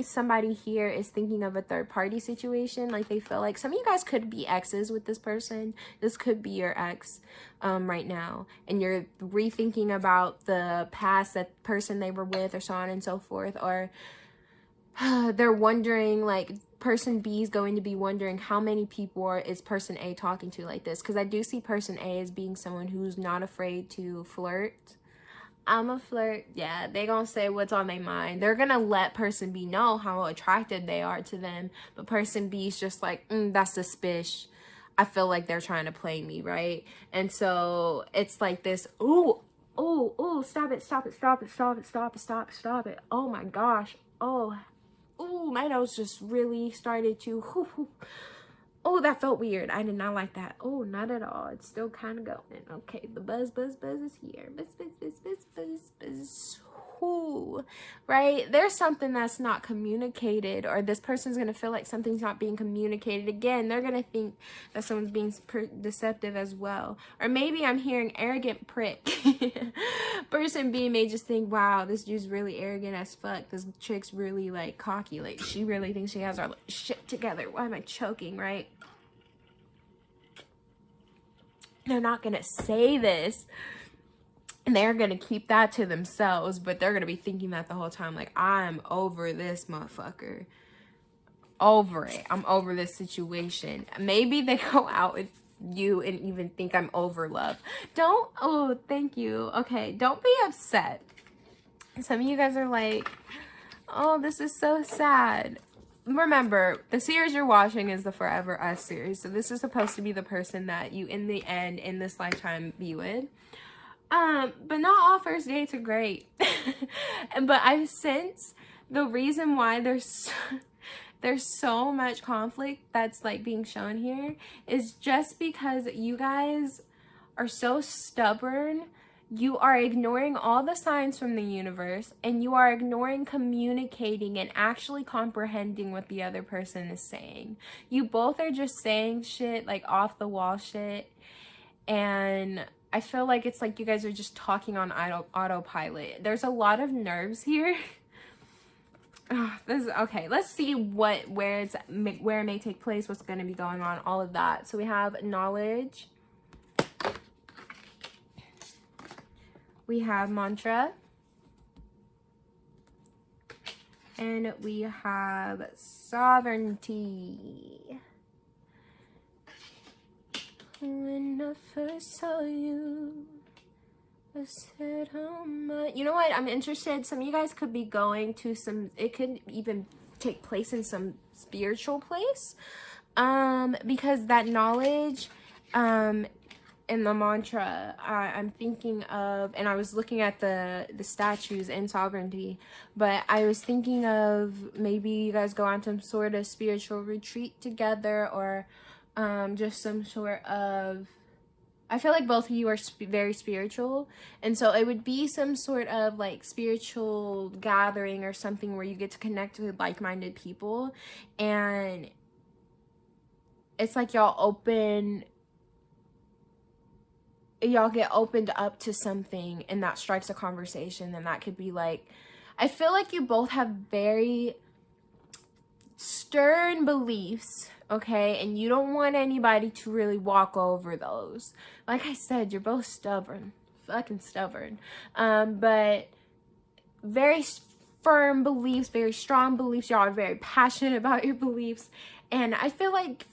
Speaker 1: somebody here is thinking of a third party situation. Like, they feel like some of you guys could be exes with this person. This could be your ex right now. And you're rethinking about the past, that person they were with, or so on and so forth. Or they're wondering, like, person B is going to be wondering how many people is person A talking to like this. Because I do see person A as being someone who's not afraid to flirt. I'm a flirt. Yeah, they gonna say what's on their mind. They're gonna let person B know how attracted they are to them. But person B is just like, that's suspicious. I feel like they're trying to play me, right? And so it's like this, ooh, stop it. Oh my gosh. My nose just really started to, oh, that felt weird. I did not like that. Oh, not at all. It's still kind of going. Okay, the buzz is here. Buzz. Ooh, right? There's something that's not communicated, or this person's going to feel like something's not being communicated. Again, they're going to think that someone's being deceptive as well. Or maybe I'm hearing arrogant prick. Person B may just think, wow, this dude's really arrogant as fuck. This chick's really, like, cocky. Like, she really thinks she has our shit together. Why am I choking, right? They're not going to say this. And they're going to keep that to themselves, but they're going to be thinking that the whole time. Like, I'm over this motherfucker. Over it. I'm over this situation. Maybe they go out with you and even think I'm over love. Oh, thank you. Okay, don't be upset. Some of you guys are like, oh, this is so sad. Remember, the series you're watching is the Forever Us series. So this is supposed to be the person that you, in the end, in this lifetime, be with. But not all first dates are great. But I sense the reason why there's so much conflict that's like being shown here is just because you guys are so stubborn. You are ignoring all the signs from the universe, and you are ignoring communicating and actually comprehending what the other person is saying. You both are just saying shit, like off the wall shit, and I feel like it's like you guys are just talking on autopilot. There's a lot of nerves here. Okay. Let's see where it may take place, what's going to be going on, all of that. So we have knowledge. We have mantra. And we have sovereignty. When I first saw you, I said, oh my. You know what? I'm interested. Some of you guys could be going to it could even take place in some spiritual place. Because that knowledge, in the mantra, I'm thinking of, and I was looking at the statues in Sovereignty, but I was thinking of maybe you guys go on some sort of spiritual retreat together, or just some sort of, I feel like both of you are very spiritual, and so it would be some sort of like spiritual gathering or something where you get to connect with like-minded people, and it's like y'all get opened up to something, and that strikes a conversation. And that could be like, I feel like you both have very stern beliefs, okay, and you don't want anybody to really walk over those. Like I said, you're both stubborn, fucking stubborn, but very firm beliefs, very strong beliefs. Y'all are very passionate about your beliefs, and I feel like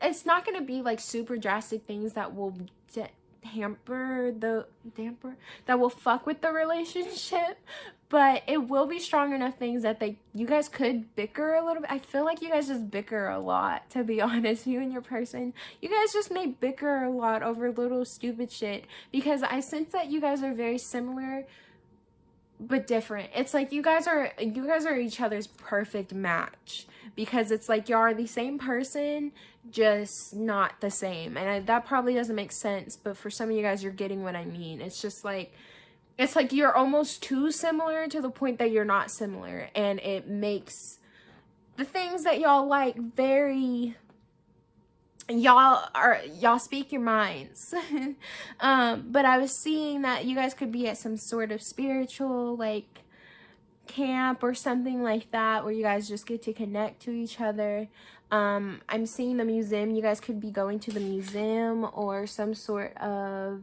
Speaker 1: it's not going to be like super drastic things that will that will fuck with the relationship, but it will be strong enough things that you guys could bicker a little bit. I feel like you guys just bicker a lot, to be honest. You and your person, you guys just may bicker a lot over little stupid shit, because I sense that you guys are very similar but different. It's like you guys are each other's perfect match, because it's like you are the same person, just not the same. And that probably doesn't make sense, but for some of you guys, you're getting what I mean. It's just like, it's like you're almost too similar to the point that you're not similar, and it makes the things that y'all like very, y'all speak your minds. But I was seeing that you guys could be at some sort of spiritual like camp or something like that, where you guys just get to connect to each other. I'm seeing the museum. You guys could be going to the museum, or some sort of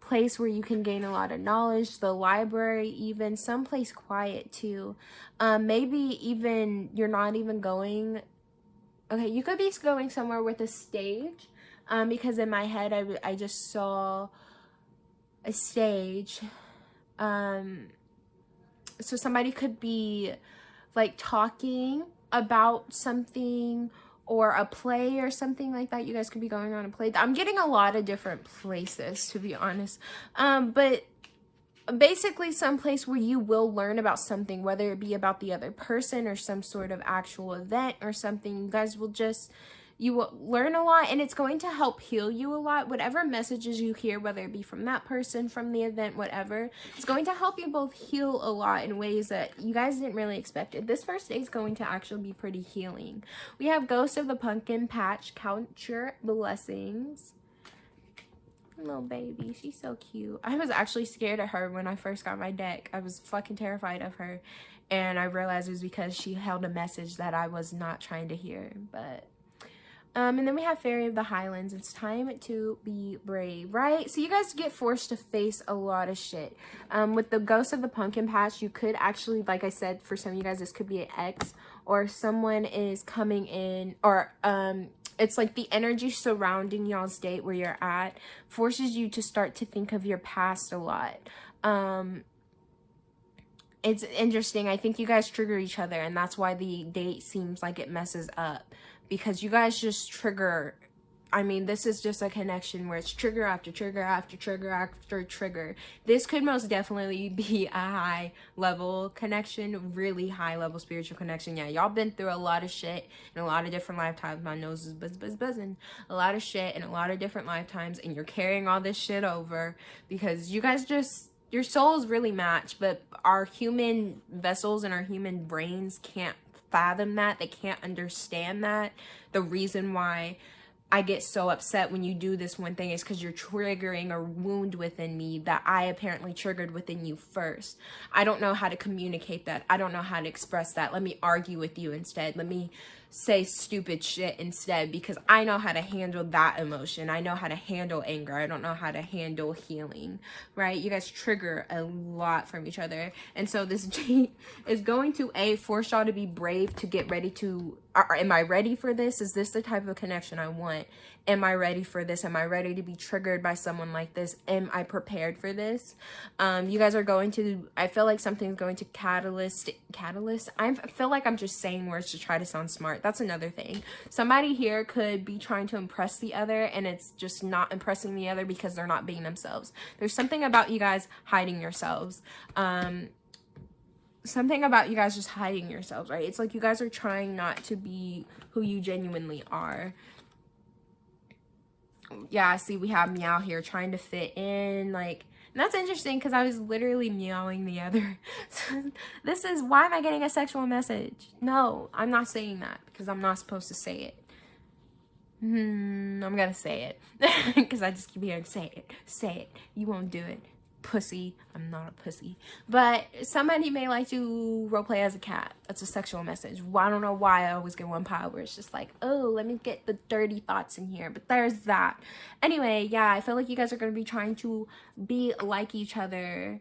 Speaker 1: place where you can gain a lot of knowledge, the library, even someplace quiet too. Maybe even you're not even going. Okay, you could be going somewhere with a stage, because in my head, I just saw a stage. So somebody could be like talking about something, or a play or something like that. You guys could be going on a play. I'm getting a lot of different places, to be honest. But basically some place where you will learn about something, whether it be about the other person or some sort of actual event or something. You guys will you will learn a lot, and it's going to help heal you a lot. Whatever messages you hear, whether it be from that person, from the event, whatever, it's going to help you both heal a lot in ways that you guys didn't really expect it. This first day is going to actually be pretty healing. We have Ghost of the Pumpkin Patch. Count your blessings. Little baby, she's so cute. I was actually scared of her when I first got my deck. I was fucking terrified of her, and I realized it was because she held a message that I was not trying to hear. But and then we have Fairy of the Highlands. It's time to be brave, right? So you guys get forced to face a lot of shit. With the Ghost of the Pumpkin Patch, you could actually, like I said, for some of you guys, this could be an ex, or someone is coming in, or it's like the energy surrounding y'all's date where you're at forces you to start to think of your past a lot. It's interesting. I think you guys trigger each other, and that's why the date seems like it messes up, because you guys just trigger. I mean, this is just a connection where it's trigger after trigger after trigger after trigger. This could most definitely be a high level connection, really high level spiritual connection. Yeah, y'all been through a lot of shit in a lot of different lifetimes. My nose is buzzing. A lot of shit in a lot of different lifetimes, and you're carrying all this shit over because you guys just, your souls really match, but our human vessels and our human brains can't fathom that. They can't understand that. The reason why I get so upset when you do this one thing is because you're triggering a wound within me that I apparently triggered within you first. I don't know how to communicate that. I don't know how to express that. Let me argue with you instead. Let me say stupid shit instead, because I know how to handle that emotion. I know how to handle anger. I don't know how to handle healing, right? You guys trigger a lot from each other. And so this date is going to force y'all to be brave, to get ready to, am I ready for this? Is this the type of connection I want? Am I ready for this? Am I ready to be triggered by someone like this? Am I prepared for this? You guys are going to, I feel like something's going to catalyst. I feel like I'm just saying words to try to sound smart. That's another thing. Somebody here could be trying to impress the other, and it's just not impressing the other because they're not being themselves. There's something about you guys hiding yourselves. Something about you guys just hiding yourselves, right? It's like you guys are trying not to be who you genuinely are. Yeah, see, we have meow here, trying to fit in, like, and that's interesting because I was literally meowing the other. This is, why am I getting a sexual message? No, I'm not saying that because I'm not supposed to say it. I'm gonna say it because I just keep hearing, say it, say it. You won't do it, pussy. I'm not a pussy. But somebody may like to roleplay as a cat. That's a sexual message. Well, I don't know why I always get one pile where it's just like, oh, let me get the dirty thoughts in here. But there's that. Anyway, yeah, I feel like you guys are going to be trying to be like each other,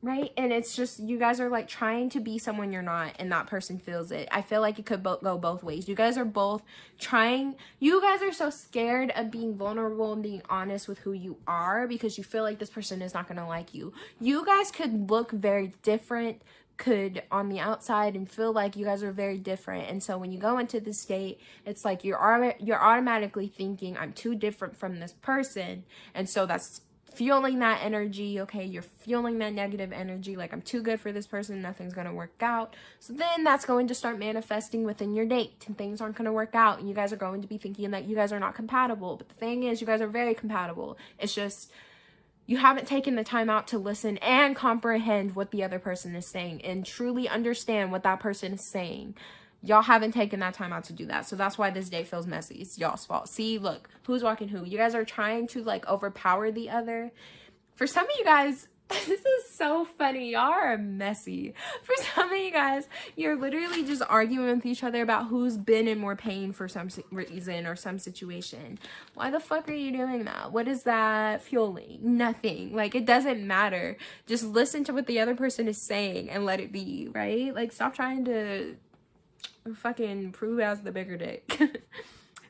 Speaker 1: right? And it's just, you guys are like trying to be someone you're not, and that person feels it. I feel like it could go both ways. You guys are both trying, you guys are so scared of being vulnerable and being honest with who you are because you feel like this person is not going to like you. You guys could look very different, could on the outside, and feel like you guys are very different. And so when you go into this date, it's like you're automatically thinking, I'm too different from this person. And so that's fueling that energy, okay? You're fueling that negative energy, like, I'm too good for this person, nothing's gonna work out. So then that's going to start manifesting within your date, and things aren't gonna work out, and you guys are going to be thinking that you guys are not compatible. But the thing is, you guys are very compatible. It's just, you haven't taken the time out to listen and comprehend what the other person is saying and truly understand what that person is saying. Y'all haven't taken that time out to do that. So that's why this date feels messy. It's y'all's fault. See, look, who's walking who? You guys are trying to like overpower the other. For some of you guys, this is so funny. Y'all are messy. For some of you guys, you're literally just arguing with each other about who's been in more pain for some reason or some situation. Why the fuck are you doing that? What is that fueling? Nothing. Like, it doesn't matter. Just listen to what the other person is saying and let it be, right? Like, stop trying to fucking prove as the bigger dick.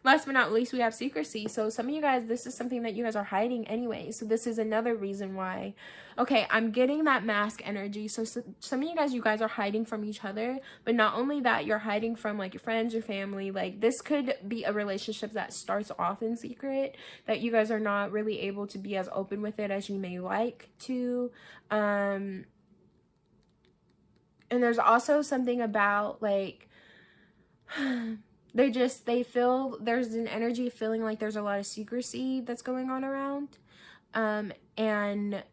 Speaker 1: Last but not least, we have secrecy. So some of you guys, this is something that you guys are hiding anyway. So this is another reason why. Okay, I'm getting that mask energy. So some of you guys are hiding from each other. But not only that, you're hiding from like your friends, your family. Like, this could be a relationship that starts off in secret, that you guys are not really able to be as open with it as you may like to. And there's also something about like, they feel there's an energy feeling like there's a lot of secrecy that's going on around, and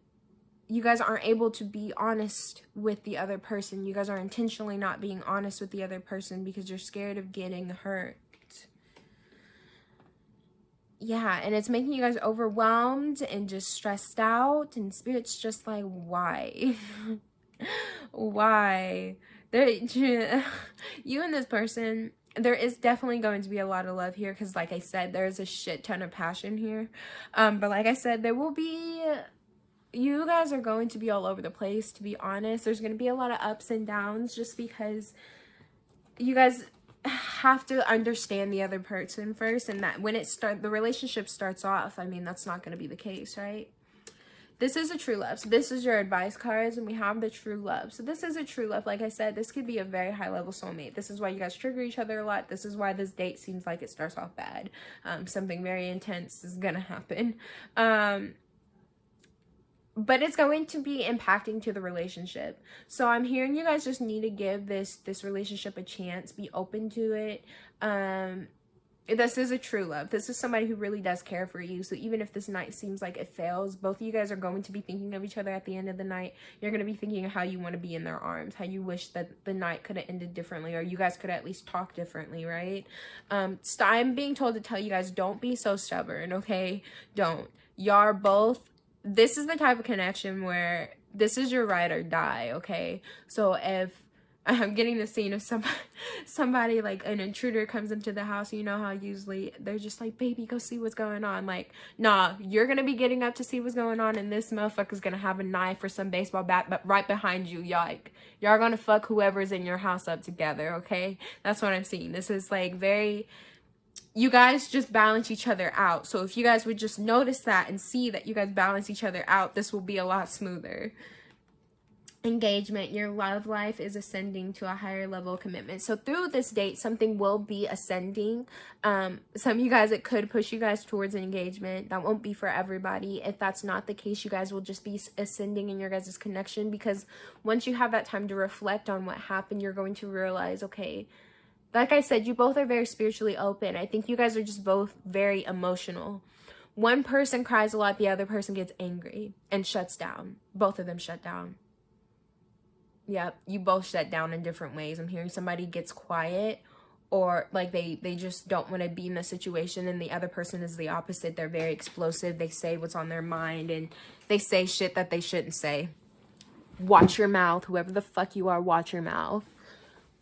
Speaker 1: you guys aren't able to be honest with the other person. You guys are intentionally not being honest with the other person because you're scared of getting hurt. Yeah, and it's making you guys overwhelmed and just stressed out, and Spirit's just like, why? Why? You and this person, there is definitely going to be a lot of love here because, like I said, there's a shit ton of passion here. But like I said, there will be, you guys are going to be all over the place, to be honest. There's going to be a lot of ups and downs just because you guys have to understand the other person first, and that when the relationship starts off, I mean, that's not going to be the case, right? This is a true love. So this is your advice cards, and we have the true love. So this is a true love. Like I said, this could be a very high level soulmate. This is why you guys trigger each other a lot. This is why this date seems like it starts off bad. Something very intense is gonna happen. But it's going to be impacting to the relationship. So I'm hearing you guys just need to give this relationship a chance. Be open to it. This is a true love. This is somebody who really does care for you. So even if this night seems like it fails, both of you guys are going to be thinking of each other at the end of the night. You're going to be thinking of how you want to be in their arms, how you wish that the night could have ended differently, or you guys could at least talk differently, right? I'm being told to tell you guys, don't be so stubborn, okay? Don't. Y'all are both, this is the type of connection where this is your ride or die, okay? So if I'm getting the scene of somebody like an intruder comes into the house, you know how usually they're just like, baby, go see what's going on. Like, nah, you're gonna be getting up to see what's going on, and this motherfucker's gonna have a knife or some baseball bat but right behind you. Y'all gonna fuck whoever's in your house up together, okay? That's what I'm seeing. This is like very, you guys just balance each other out. So if you guys would just notice that and see that you guys balance each other out, this will be a lot smoother. engagement, your love life is ascending to a higher level of commitment. So through this date, something will be ascending. Some of you guys, it could push you guys towards an engagement. That won't be for everybody. If that's not the case, you guys will just be ascending in your guys' connection, because once you have that time to reflect on what happened, you're going to realize, okay, like I said, you both are very spiritually open. I think you guys are just both very emotional. One person cries a lot, the other person gets angry and shuts down. Both of them shut down. Yep, you both shut down in different ways. I'm hearing somebody gets quiet, or like they just don't want to be in the situation, and the other person is the opposite. They're very explosive. They say what's on their mind, and they say shit that they shouldn't say. Watch your mouth. Whoever the fuck you are, watch your mouth.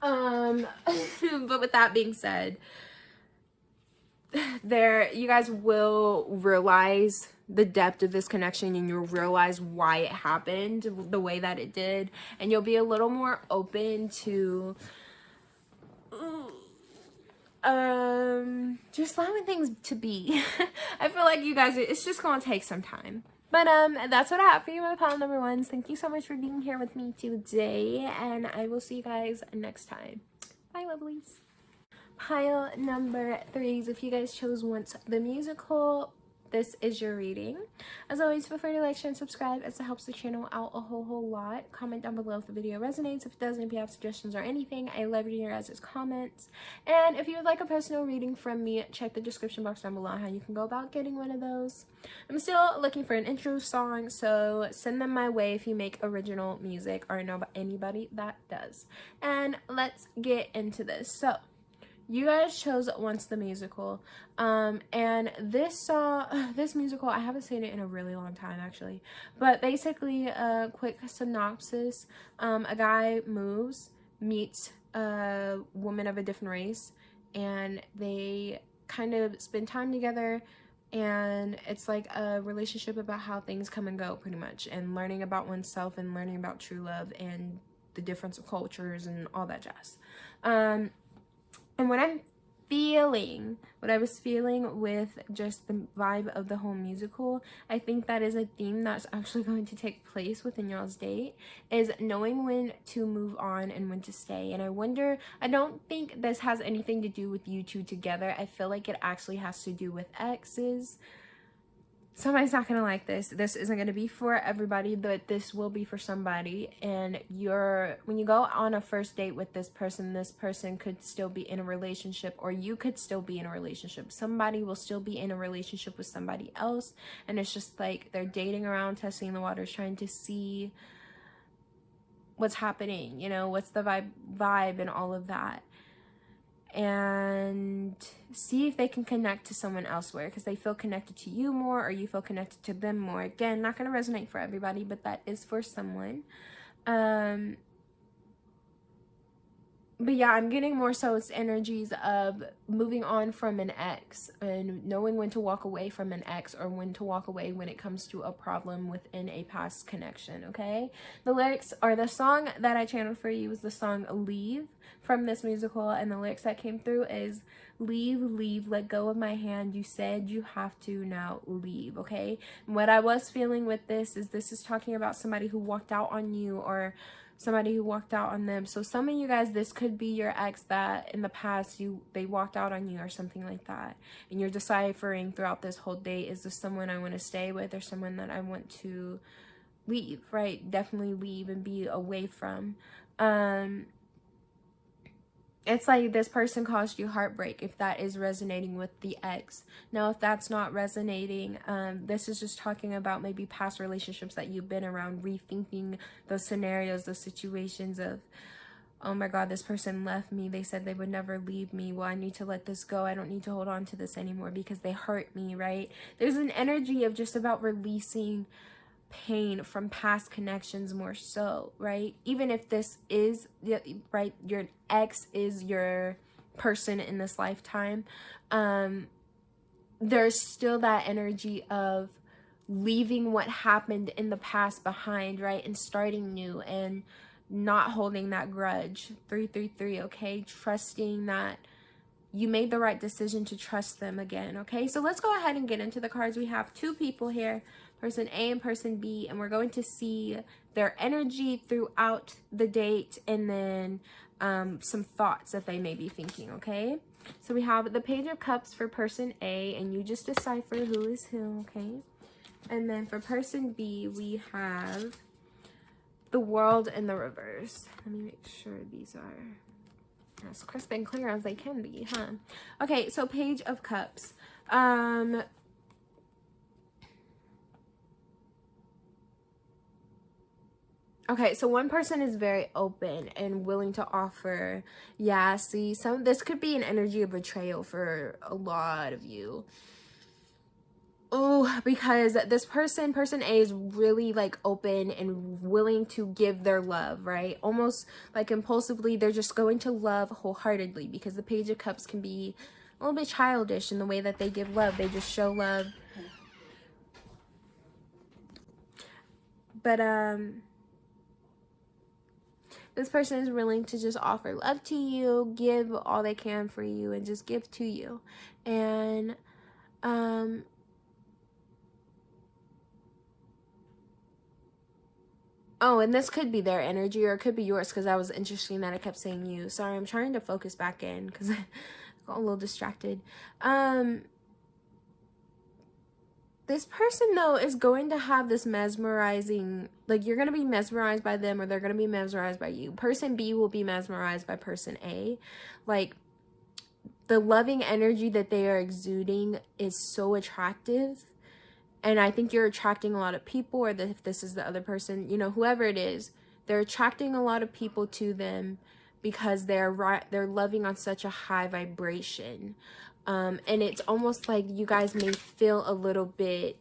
Speaker 1: But with that being said, you guys will realize the depth of this connection, and you'll realize why it happened the way that it did, and you'll be a little more open to just allowing things to be. I feel like you guys, it's just gonna take some time. But that's what I have for you, my pile number ones. Thank you so much for being here with me today, and I will see you guys next time. Bye, lovelies. Pile number threes, if you guys chose Once the Musical, this is your reading. As always, feel free to like, share, and subscribe, as it helps the channel out a whole lot. Comment down below if the video resonates. If it doesn't, if you have suggestions or anything, I love reading your guys' comments. And if you would like a personal reading from me, check the description box down below how you can go about getting one of those. I'm still looking for an intro song, so send them my way if you make original music or know about anybody that does. And let's get into this. So you guys chose Once the Musical, and this musical, I haven't seen it in a really long time actually, but basically a quick synopsis. A guy meets a woman of a different race, and they kind of spend time together, and it's like a relationship about how things come and go pretty much, and learning about oneself and learning about true love and the difference of cultures and all that jazz. And what I was feeling with just the vibe of the whole musical, I think that is a theme that's actually going to take place within y'all's date, is knowing when to move on and when to stay. And I don't think this has anything to do with you two together. I feel like it actually has to do with exes. Somebody's not gonna like this. This isn't gonna be for everybody, but this will be for somebody. And when you go on a first date with this person could still be in a relationship, or you could still be in a relationship. Somebody will still be in a relationship with somebody else, and it's just like they're dating around, testing the waters, trying to see what's happening, you know, what's the vibe and all of that. And see if they can connect to someone elsewhere, because they feel connected to you more, or you feel connected to them more. Again, not going to resonate for everybody, but that is for someone. But yeah, I'm getting more so it's energies of moving on from an ex, and knowing when to walk away from an ex, or when to walk away when it comes to a problem within a past connection, okay? The lyrics, or the song that I channeled for you was the song Leave from this musical, and the lyrics that came through is, leave, leave, let go of my hand, you said you have to, now leave, okay? And what I was feeling with this is talking about somebody who walked out on you, or somebody who walked out on them. So some of you guys, this could be your ex that in the past they walked out on you or something like that, and you're deciphering throughout this whole date, is this someone I want to stay with, or someone that I want to leave, right? Definitely leave and be away from. It's like this person caused you heartbreak, if that is resonating with the ex. Now, if that's not resonating, this is just talking about maybe past relationships that you've been around, rethinking those scenarios, those situations of, oh my God, this person left me. They said they would never leave me. Well, I need to let this go. I don't need to hold on to this anymore because they hurt me, right? There's an energy of just about releasing pain from past connections more so, right? Even if this is, right, your ex is your person in this lifetime, there's still that energy of leaving what happened in the past behind, right? And starting new, and not holding that grudge. 333, okay? Trusting that you made the right decision to trust them again, okay? So let's go ahead and get into the cards. We have two people here. person A and person B, and we're going to see their energy throughout the date, and then some thoughts that they may be thinking, okay? So we have the Page of Cups for person A, and you just decipher who is who, okay? And then for person B, we have the World in the reverse. Let me make sure these are as crisp and clear as they can be, huh? Okay, so Page of Cups. Okay, so one person is very open and willing to offer. Yeah, see, this could be an energy of betrayal for a lot of you. Oh, because this person A, is really like open and willing to give their love, right? Almost like impulsively, they're just going to love wholeheartedly, because the Page of Cups can be a little bit childish in the way that they give love. They just show love. But this person is willing to just offer love to you, give all they can for you, and just give to you. And oh, and this could be their energy, or it could be yours, because that was interesting that I kept saying you. Sorry, I'm trying to focus back in because I got a little distracted. This person, though, is going to have this mesmerizing, like, you're going to be mesmerized by them, or they're going to be mesmerized by you. Person B will be mesmerized by person A. Like, the loving energy that they are exuding is so attractive. And I think you're attracting a lot of people, or if this is the other person, you know, whoever it is, they're attracting a lot of people to them because they're loving on such a high vibration. And it's almost like you guys may feel a little bit,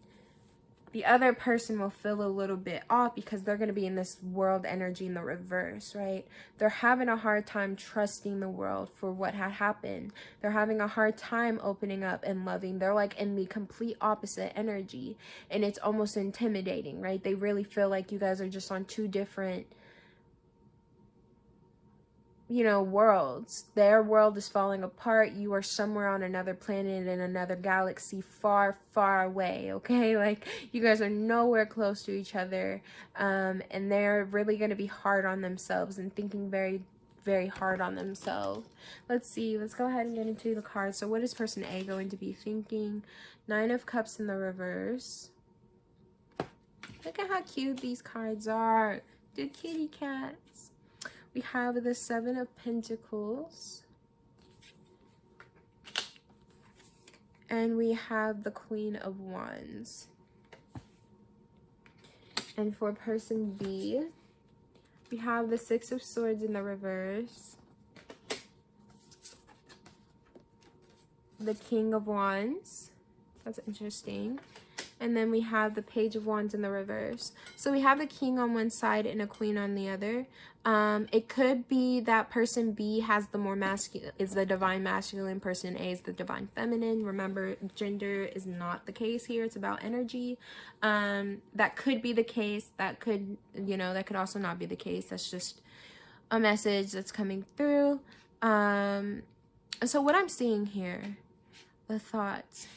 Speaker 1: the other person will feel a little bit off because they're going to be in this world energy in the reverse, right? They're having a hard time trusting the world for what had happened. They're having a hard time opening up and loving. They're like in the complete opposite energy, and it's almost intimidating, right? They really feel like you guys are just on two different, you know, worlds. Their world is falling apart. You are somewhere on another planet in another galaxy, far, far away, okay? Like, you guys are nowhere close to each other, and they're really going to be hard on themselves and thinking very, very hard on themselves. Let's see. Let's go ahead and get into the cards. So what is person A going to be thinking? 9 of Cups in the reverse. Look at how cute these cards are. Good kitty cats. We have the 7 of Pentacles. And we have the Queen of Wands. And for person B, we have the 6 of Swords in the reverse. The King of Wands. That's interesting. And then we have the Page of Wands in the reverse. So we have a king on one side and a queen on the other. It could be that person B has the more masculine, is the divine masculine, person A is the divine feminine. Remember, gender is not the case here. It's about energy. That could be the case. That could, you know, that could also not be the case. That's just a message that's coming through. So what I'm seeing here, the thoughts.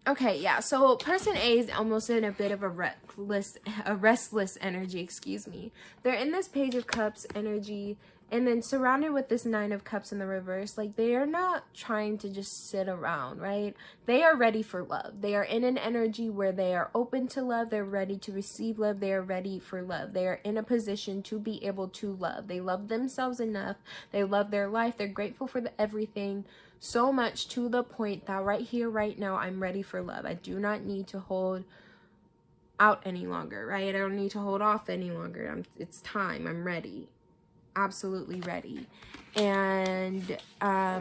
Speaker 1: Okay, yeah, so person A is almost in a bit of a restless energy, excuse me. They're in this Page of Cups energy, and then surrounded with this 9 of Cups in the reverse. Like, they are not trying to just sit around, right? They are ready for love. They are in an energy where they are open to love. They're ready to receive love. They are ready for love. They are in a position to be able to love. They love themselves enough. They love their life. They're grateful for everything. So much to the point that right here, right now, I'm ready for love. I do not need to hold out any longer, right? I don't need to hold off any longer. It's time. I'm ready. Absolutely ready. And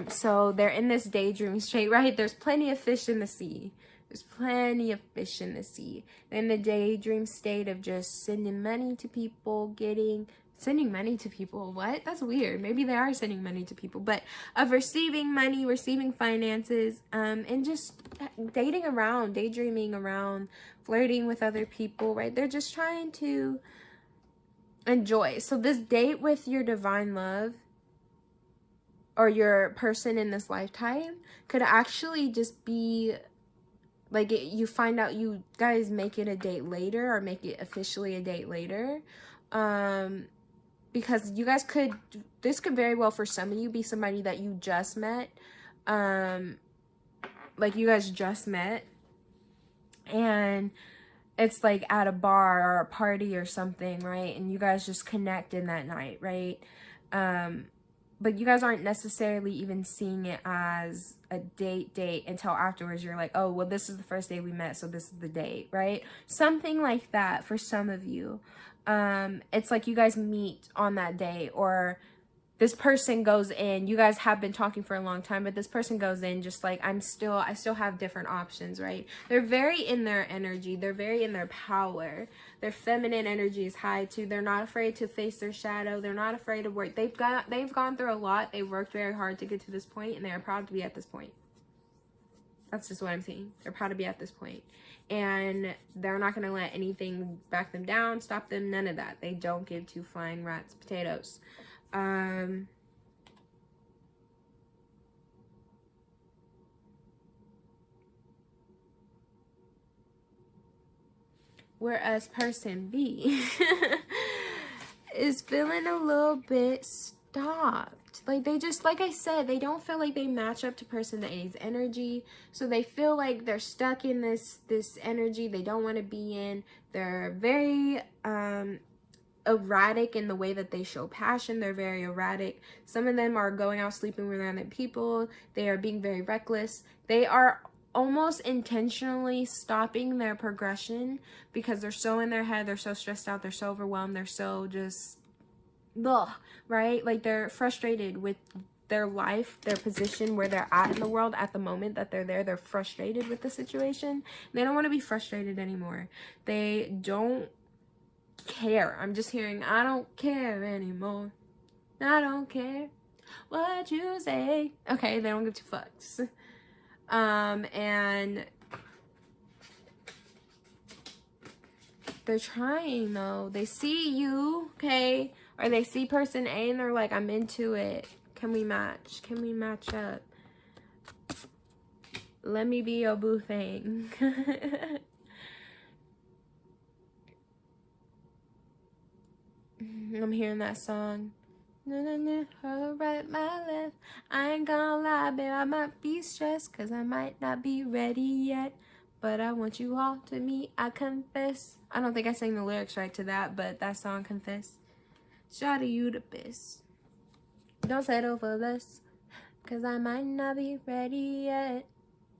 Speaker 1: so they're in this daydream state, right? There's plenty of fish in the sea. There's plenty of fish in the sea. They're in the daydream state of just sending money to people, sending money to people. What? That's weird. Maybe they are sending money to people, but of receiving money, receiving finances, and just dating around, daydreaming around, flirting with other people, right? They're just trying to enjoy. So this date with your divine love or your person in this lifetime could actually just be Like you find out, you guys make it a date later, or make it officially a date later. Because you guys could, this could very well for some of you be somebody that you just met. Like you guys just met, and it's like at a bar or a party or something, right? And you guys just connect in that night, right? But you guys aren't necessarily even seeing it as a date until afterwards. You're like, oh, well, this is the first day we met, so this is the date, right? Something like that for some of you. It's like you guys meet on that day, or this person goes in, you guys have been talking for a long time, but this person goes in just like, I still have different options, right? They're very in their energy. They're very in their power. Their feminine energy is high too. They're not afraid to face their shadow. They're not afraid of work. They've gone through a lot. They've worked very hard to get to this point, and they are proud to be at this point. That's just what I'm saying. They're proud to be at this point. And they're not going to let anything back them down, stop them, none of that. They don't give two flying rats potatoes. Whereas person B is feeling a little bit stopped. Like they just, like I said, they don't feel like they match up to person A's energy. So they feel like they're stuck in this energy they don't want to be in. They're very erratic in the way that they show passion. They're very erratic. Some of them are going out sleeping with random people. They are being very reckless. They are almost intentionally stopping their progression because they're so in their head, they're so stressed out, they're so overwhelmed, they're so just ugh, right? Like they're frustrated with their life, their position, where they're at in the world at the moment that they're there. They're frustrated with the situation. They don't want to be frustrated anymore. They don't care. I'm just hearing, I don't care anymore. I don't care what you say. Okay, they don't give two fucks. And they're trying though. They see you, okay? Or they see person A and they're like, I'm into it. Can we match? Can we match up? Let me be your boo thing. I'm hearing that song. Her right, my left. I ain't gonna lie, babe, I might be stressed cause I might not be ready yet, but I want you all to meet, I confess. I don't think I sang the lyrics right to that, but that song, Confess. Shawty, you the best. Don't settle for less, cause I might not be ready yet.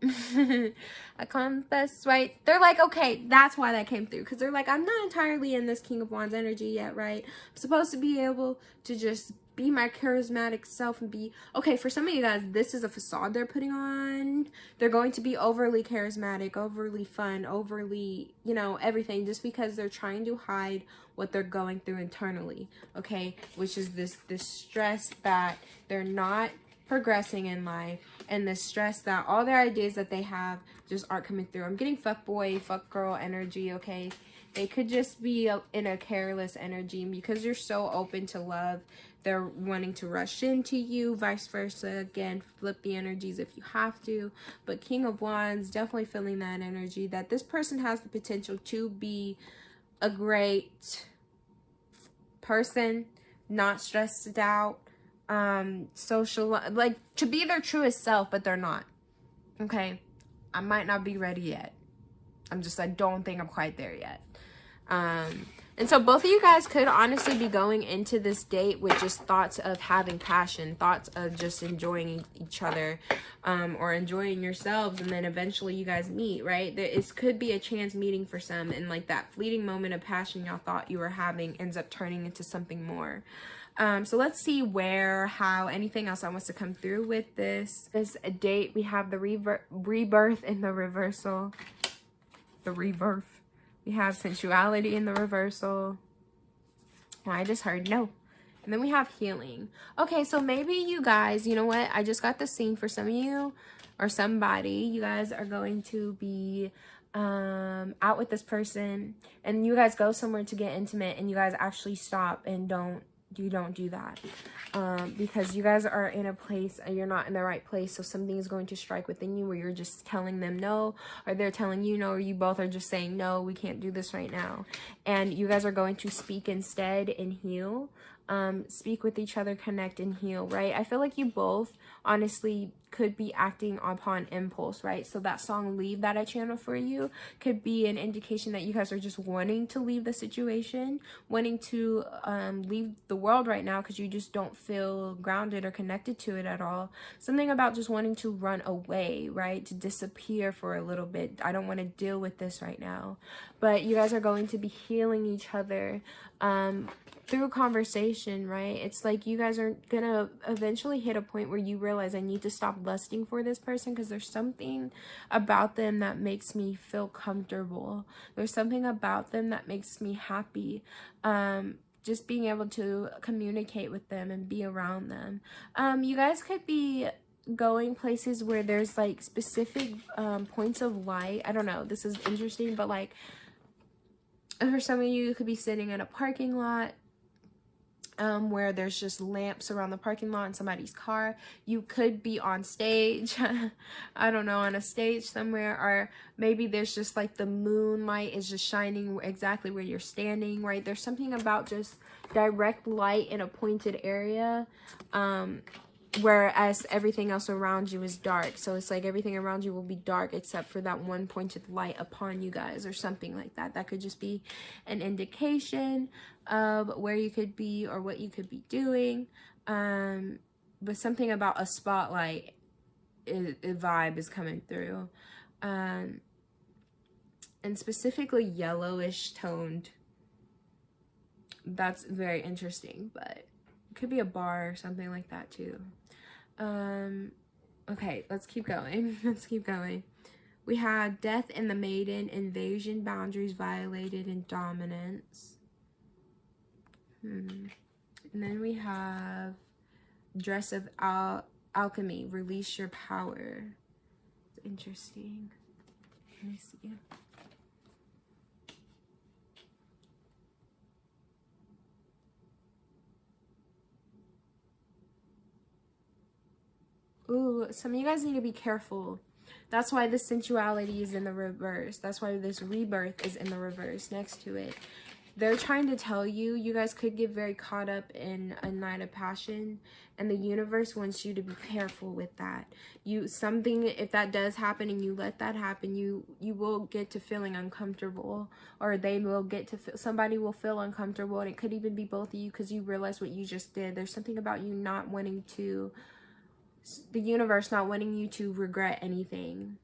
Speaker 1: I confess, right? They're like, okay, that's why that came through, because they're like, I'm not entirely in this King of Wands energy yet, right? I'm supposed to be able to just be my charismatic self and be okay. For some of you guys, this is a facade they're putting on. They're going to be overly charismatic, overly fun, overly, you know, everything, just because they're trying to hide what they're going through internally, okay? Which is this stress that they're not progressing in life, and the stress that all their ideas that they have just aren't coming through. I'm getting fuck boy, fuck girl energy, okay? They could just be in a careless energy because you're so open to love. They're wanting to rush into you, vice versa. Again, flip the energies if you have to. But King of Wands, definitely feeling that energy that this person has the potential to be a great person, not stressed out, social, like to be their truest self, but they're not. Okay, I might not be ready yet. I don't think I'm quite there yet. And so both of you guys could honestly be going into this date with just thoughts of having passion, thoughts of just enjoying each other, or enjoying yourselves, and then eventually you guys meet, right? It could be a chance meeting for some, and like that fleeting moment of passion y'all thought you were having ends up turning into something more. So let's see how anything else that wants to come through with this date. We have the rebirth and the reversal. The rebirth. We have sensuality in the reversal. Well, I just heard no. And then we have healing. Okay, so maybe you guys, you know what? I just got the scene for some of you or somebody. You guys are going to be out with this person, and you guys go somewhere to get intimate, and you guys actually stop and don't you don't do that, because you guys are in a place, you're not in the right place. So something is going to strike within you where you're just telling them no, or they're telling you no, or you both are just saying no, we can't do this right now. And you guys are going to speak instead and heal. Speak with each other, connect and heal, right? I feel like you both honestly could be acting upon impulse, right? So that song Leave that I channel for you could be an indication that you guys are just wanting to leave the situation, wanting to leave the world right now because you just don't feel grounded or connected to it at all. Something about just wanting to run away, right? To disappear for a little bit. I don't want to deal with this right now. But you guys are going to be healing each other through conversation, right? It's like you guys are gonna eventually hit a point where you realize I need to stop lusting for this person because there's something about them that makes me feel comfortable. There's something about them that makes me happy. Just being able to communicate with them and be around them. You guys could be going places where there's like specific points of light. I don't know, this is interesting, but like for some of you, you could be sitting in a parking lot where there's just lamps around the parking lot in somebody's car. You could be on stage, I don't know, on a stage somewhere, or maybe there's just like the moonlight is just shining exactly where you're standing, right? There's something about just direct light in a pointed area, whereas everything else around you is dark. So it's like everything around you will be dark except for that one pointed light upon you guys, or something like that. That could just be an indication of where you could be or what you could be doing. But something about a spotlight vibe is coming through. And specifically yellowish toned. That's very interesting, but it could be a bar or something like that too. Okay, let's keep going. Let's keep going. We had Death in the Maiden, Invasion, Boundaries Violated, and Dominance. And then we have Dress of Alchemy, Release Your Power. It's interesting. Let me see. Ooh, some of you guys need to be careful. That's why the sensuality is in the reverse. That's why this rebirth is in the reverse next to it. They're trying to tell you, you guys could get very caught up in a night of passion, and the universe wants you to be careful with that. If that does happen and you let that happen, you will get to feeling uncomfortable, or they will get to somebody will feel uncomfortable, and it could even be both of you because you realize what you just did. There's something about you not wanting to, the universe not wanting you to regret anything.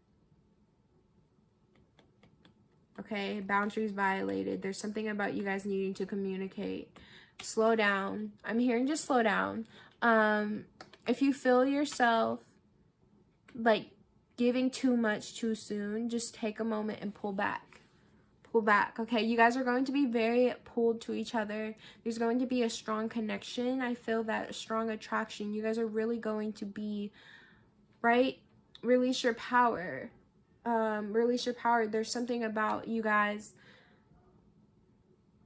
Speaker 1: Okay, boundaries violated. There's something about you guys needing to communicate. Slow down. I'm hearing just slow down. If you feel yourself like giving too much too soon, just take a moment and pull back. Pull back. Okay, you guys are going to be very pulled to each other. There's going to be a strong connection. I feel that, a strong attraction. You guys are really going to be, right? Release your power. Release your power. There's something about you guys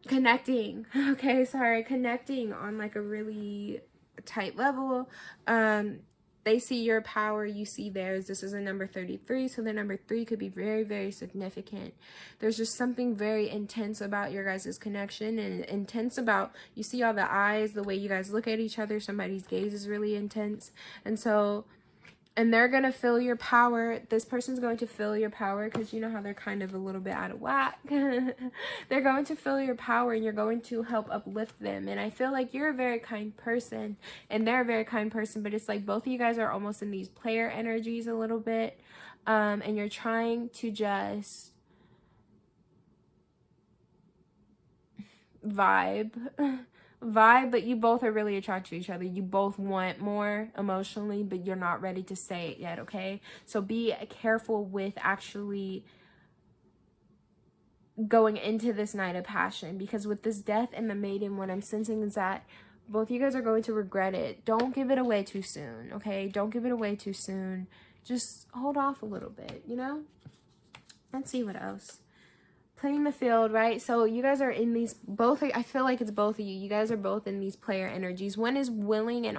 Speaker 1: connecting. Okay, sorry, connecting on like a really tight level. They see your power, you see theirs. This is a number 33, so the number 3 could be very, very significant. There's just something very intense about your guys' connection, and intense about, you see all the eyes, the way you guys look at each other. Somebody's gaze is really intense. And they're going to feel your power. This person's going to feel your power because you know how they're kind of a little bit out of whack. They're going to feel your power, and you're going to help uplift them. And I feel like you're a very kind person and they're a very kind person, but it's like both of you guys are almost in these player energies a little bit. And you're trying to just vibe, but you both are really attracted to each other. You both want more emotionally, but you're not ready to say it yet, okay? So be careful with actually going into this night of passion, because with this Death and the Maiden, what I'm sensing is that both you guys are going to regret it. Don't give it away too soon, okay? Don't give it away too soon. Just hold off a little bit, you know? Let's see what else. playing the field, right? So you guys are in these both, I feel like it's both of you. You guys are both in these player energies. One is willing and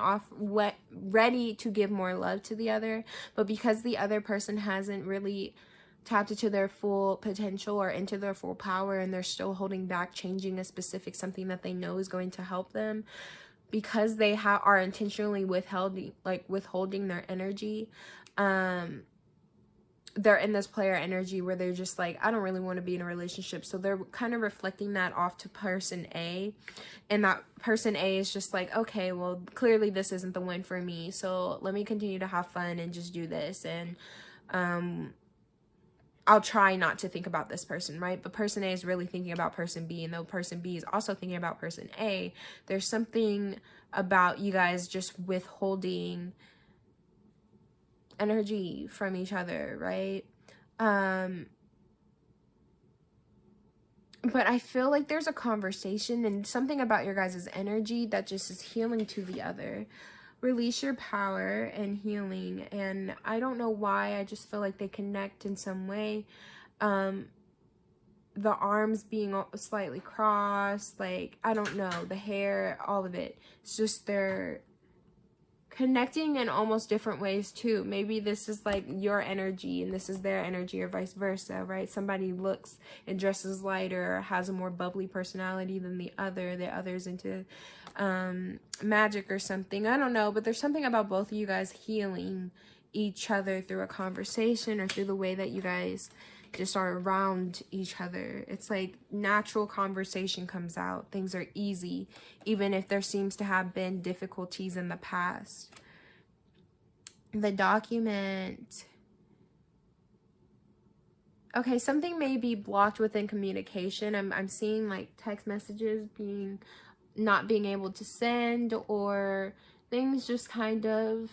Speaker 1: ready to give more love to the other, but because the other person hasn't really tapped into their full potential or into their full power, and they're still holding back changing a specific something that they know is going to help them, because they are intentionally withholding their energy, they're in this player energy where they're just like, I don't really want to be in a relationship. So they're kind of reflecting that off to person A, and that person A is just like, okay, well, clearly this isn't the one for me, so let me continue to have fun and just do this, and I'll try not to think about this person, right? But person A is really thinking about person B, and though person B is also thinking about person A, there's something about you guys just withholding energy from each other, right? But I feel like there's a conversation and something about your guys' energy that just is healing to the other. Release your power and healing. And I don't know why, I just feel like they connect in some way. The arms being slightly crossed, like, I don't know, the hair, all of it. It's just they're connecting in almost different ways too. Maybe this is like your energy and this is their energy, or vice versa, right? Somebody looks and dresses lighter, or has a more bubbly personality than the other's into magic or something. I don't know, but there's something about both of you guys healing each other through a conversation, or through the way that you guys just are around each other. It's like natural conversation comes out. Things are easy, even if there seems to have been difficulties in the past. The document. Okay, something may be blocked within communication. I'm seeing like text messages not being able to send, or things just kind of,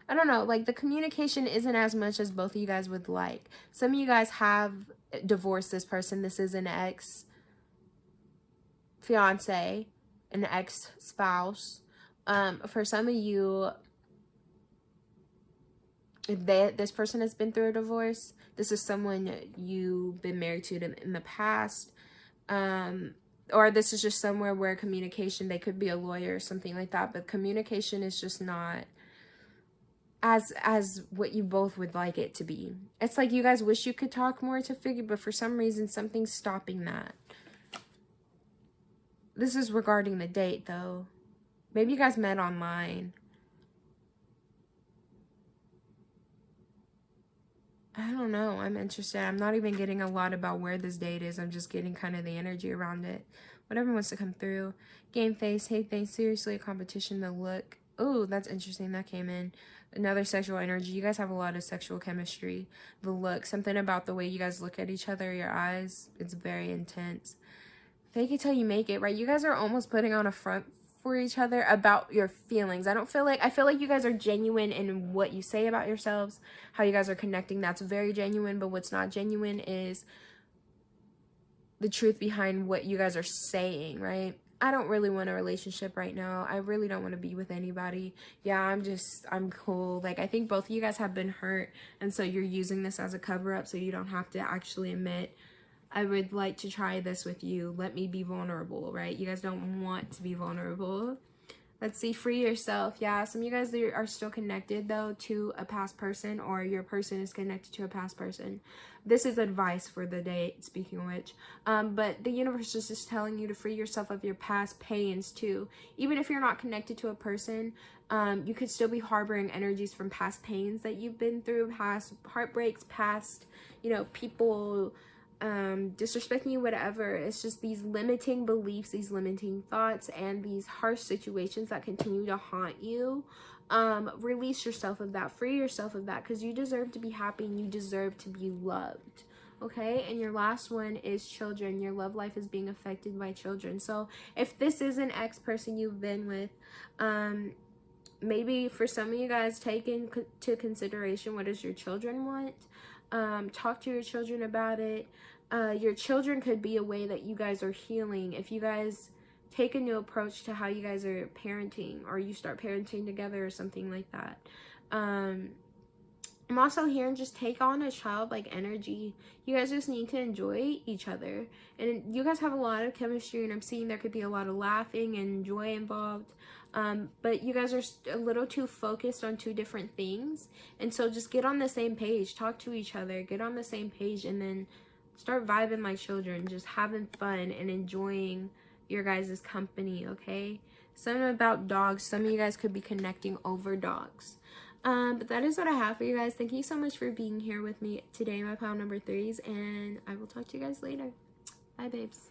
Speaker 1: I don't know, like the communication isn't as much as both of you guys would like. Some of you guys have divorced this person. This is an ex-fiance, an ex-spouse. For some of you, this person has been through a divorce. This is someone you've been married to in the past. Or this is just somewhere where communication, they could be a lawyer or something like that, but communication is just not as what you both would like it to be. It's like you guys wish you could talk more to figure, but for some reason something's stopping that. This is regarding the date though. Maybe you guys met online. I don't know. I'm interested. I'm not even getting a lot about where this date is. I'm just getting kind of the energy around it. Whatever wants to come through. Game face. Hey, thanks. Seriously, a competition. The look. Oh, that's interesting. That came in. Another sexual energy. You guys have a lot of sexual chemistry. The look. Something about the way you guys look at each other. Your eyes. It's very intense. Fake it till you make it, right? You guys are almost putting on a front for each other about your feelings. I feel like you guys are genuine in what you say about yourselves, how you guys are connecting. That's very genuine, but what's not genuine is the truth behind what you guys are saying, right? I don't really want a relationship right now. I really don't want to be with anybody. Yeah, I'm cool. Like, I think both of you guys have been hurt, and so you're using this as a cover-up so you don't have to actually admit, I would like to try this with you. Let me be vulnerable, right? You guys don't want to be vulnerable. Let's see, free yourself. Yeah, some of you guys are still connected, though, to a past person, or your person is connected to a past person. This is advice for the date, speaking of which. But the universe is just telling you to free yourself of your past pains, too. Even if you're not connected to a person, you could still be harboring energies from past pains that you've been through, past heartbreaks, past, people disrespecting you, whatever. It's just these limiting beliefs, these limiting thoughts, and these harsh situations that continue to haunt you. Release yourself of that, free yourself of that, because you deserve to be happy and you deserve to be loved. Okay, and your last one is children. Your love life is being affected by children. So if this is an ex-person you've been with, maybe for some of you guys, take into consideration, what does your children want? Talk to your children about it. Your children could be a way that you guys are healing. If you guys take a new approach to how you guys are parenting, or you start parenting together or something like that. I'm also hearing just take on a childlike energy. You guys just need to enjoy each other. And you guys have a lot of chemistry, and I'm seeing there could be a lot of laughing and joy involved. But you guys are a little too focused on two different things. And so just get on the same page. Talk to each other. Get on the same page, and then start vibing like children. Just having fun and enjoying your guys' company, okay? Something about dogs. Some of you guys could be connecting over dogs. But that is what I have for you guys. Thank you so much for being here with me today, my pile number 3s, and I will talk to you guys later. Bye, babes.